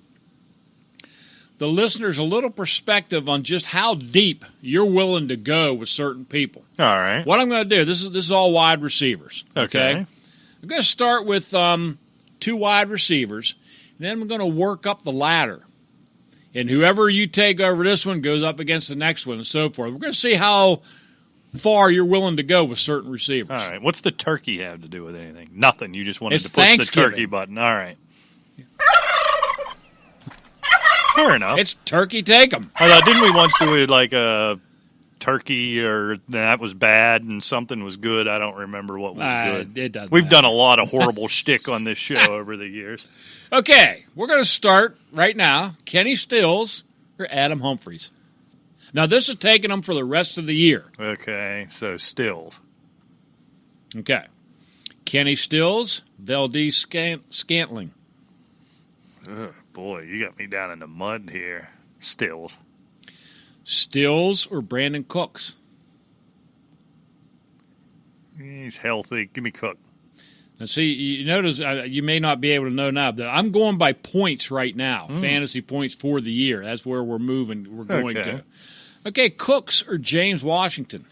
the listeners a little perspective on just how deep you're willing to go with certain people. All right. What I'm going to do, this is all wide receivers. Okay. I'm going to start with 2 wide receivers, and then I'm going to work up the ladder. And whoever you take over this one goes up against the next one and so forth. We're going to see how far you're willing to go with certain receivers. All right. What's the turkey have to do with anything? Nothing. You just wanted It's to push the Thanksgiving. turkey button. All right. Fair enough. It's turkey take 'em. I thought, didn't we once do like a turkey or that was bad and something was good? I don't remember what was good. It doesn't We've matter. done a lot of horrible shtick on this show over the years. Okay, we're going to start right now. Kenny Stills or Adam Humphries. Now, this is taking them for the rest of the year. Okay, so Stills. Okay. Kenny Stills, Valdez Scantling. Ugh, boy, you got me down in the mud here. Stills. Stills or Brandon Cooks. He's healthy. Give me Cook. Now, see, you notice you may not be able to know now, but I'm going by points right now, fantasy points for the year. That's where we're moving. We're going Okay. to. Okay, Cooks or James Washington.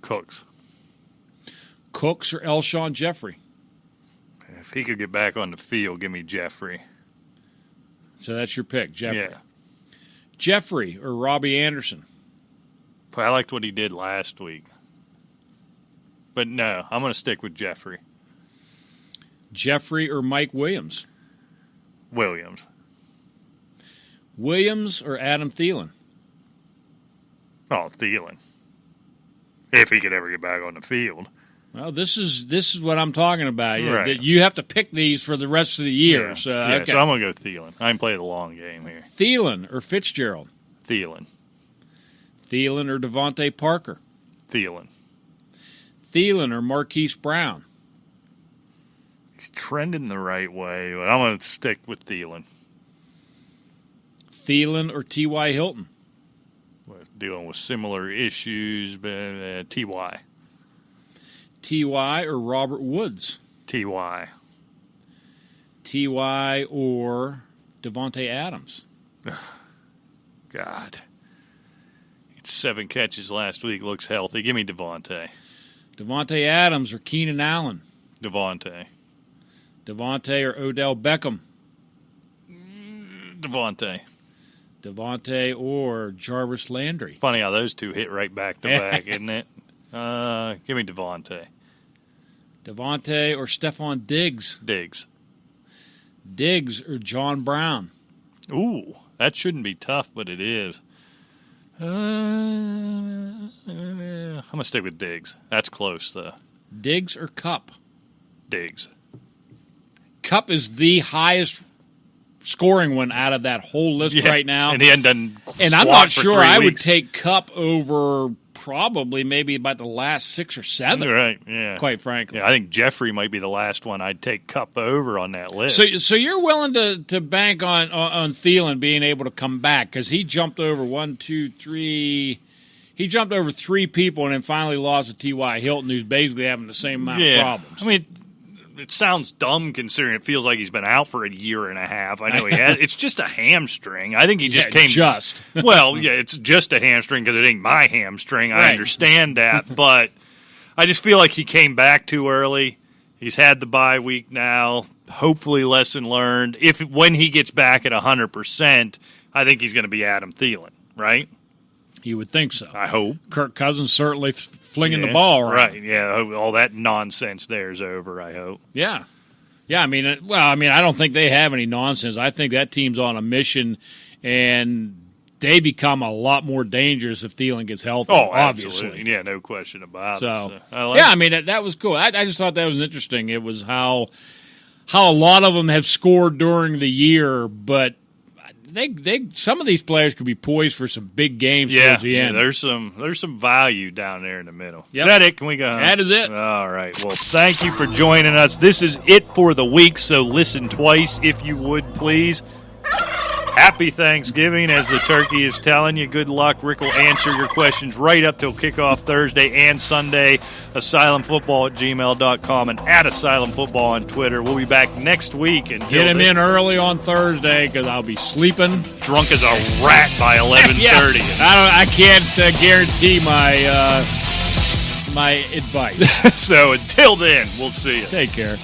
Cooks. Cooks or Elshon Jeffrey. If he could get back on the field, give me Jeffrey. So that's your pick, Jeffrey. Yeah. Jeffrey or Robbie Anderson. I liked what he did last week. But no, I'm going to stick with Jeffrey. Jeffrey or Mike Williams. Williams. Williams or Adam Thielen. Oh, Thielen. If he could ever get back on the field. Well, this is what I'm talking about. Right. That you have to pick these for the rest of the year. Yeah. So, Yeah, okay. so I'm going to go Thielen. I'm playing the long game here. Thielen or Fitzgerald. Thielen. Thielen or Devontae Parker. Thielen. Thielen or Marquise Brown. He's trending the right way, but I'm going to stick with Thielen. Thielen or T.Y. Hilton. Dealing with similar issues, but T.Y. T.Y. or Robert Woods. T.Y. T.Y. or Devontae Adams. God. It's 7 catches last week. Looks healthy. Give me Devontae. Devontae Adams or Keenan Allen. Devontae. Devontae or Odell Beckham. Devontae. Devontae or Jarvis Landry. Funny how those two hit right back to back, isn't it? Give me Devontae. Devontae or Stephon Diggs. Diggs. Diggs or John Brown. Ooh, that shouldn't be tough, but it is. I'm going to stick with Diggs. That's close, though. Diggs or Cup. Diggs. Cup is the highest scoring one out of that whole list right now. And he hadn't done And I'm squat not for sure 3 I would weeks. take Cup over probably maybe about the last 6 or 7, Right, yeah. quite frankly. Yeah, I think Jeffrey might be the last one I'd take Cup over on that list. So you're willing to bank on Thielen being able to come back because he jumped over 1, 2, 3. He jumped over 3 people and then finally lost to T.Y. Hilton, who's basically having the same amount of problems. I mean, it sounds dumb considering it feels like he's been out for a year and a half. I know he has. It's just a hamstring. I think he just came. Just. Well, yeah, it's just a hamstring because it ain't my hamstring. I Right. understand that, but I just feel like he came back too early. He's had the bye week now. Hopefully, lesson learned. When he gets back at 100%, I think he's going to be Adam Thielen, right? You would think so. I hope. Kirk Cousins certainly flinging the ball around. Right, yeah. All that nonsense there is over, I hope. Yeah. Yeah, I mean, I don't think they have any nonsense. I think that team's on a mission, and they become a lot more dangerous if Thielen gets healthy, Oh, obviously. absolutely. Yeah, no question about So, it. So, I like yeah, I mean, that was cool. I just thought that was interesting. It was how a lot of them have scored during the year, but they some of these players could be poised for some big games towards the end. There's some value down there in the middle. Yep. Is that it? Can we go home? That is it. All right. Well, thank you for joining us. This is it for the week, so listen twice if you would, please. Happy Thanksgiving, as the turkey is telling you. Good luck. Rick will answer your questions right up till kickoff Thursday and Sunday. AsylumFootball@gmail.com and @AsylumFootball on Twitter. We'll be back next week. Get him in early on Thursday because I'll be sleeping. Drunk as a rat by 11:30. Yeah. I can't guarantee my advice. So until then, we'll see you. Take care.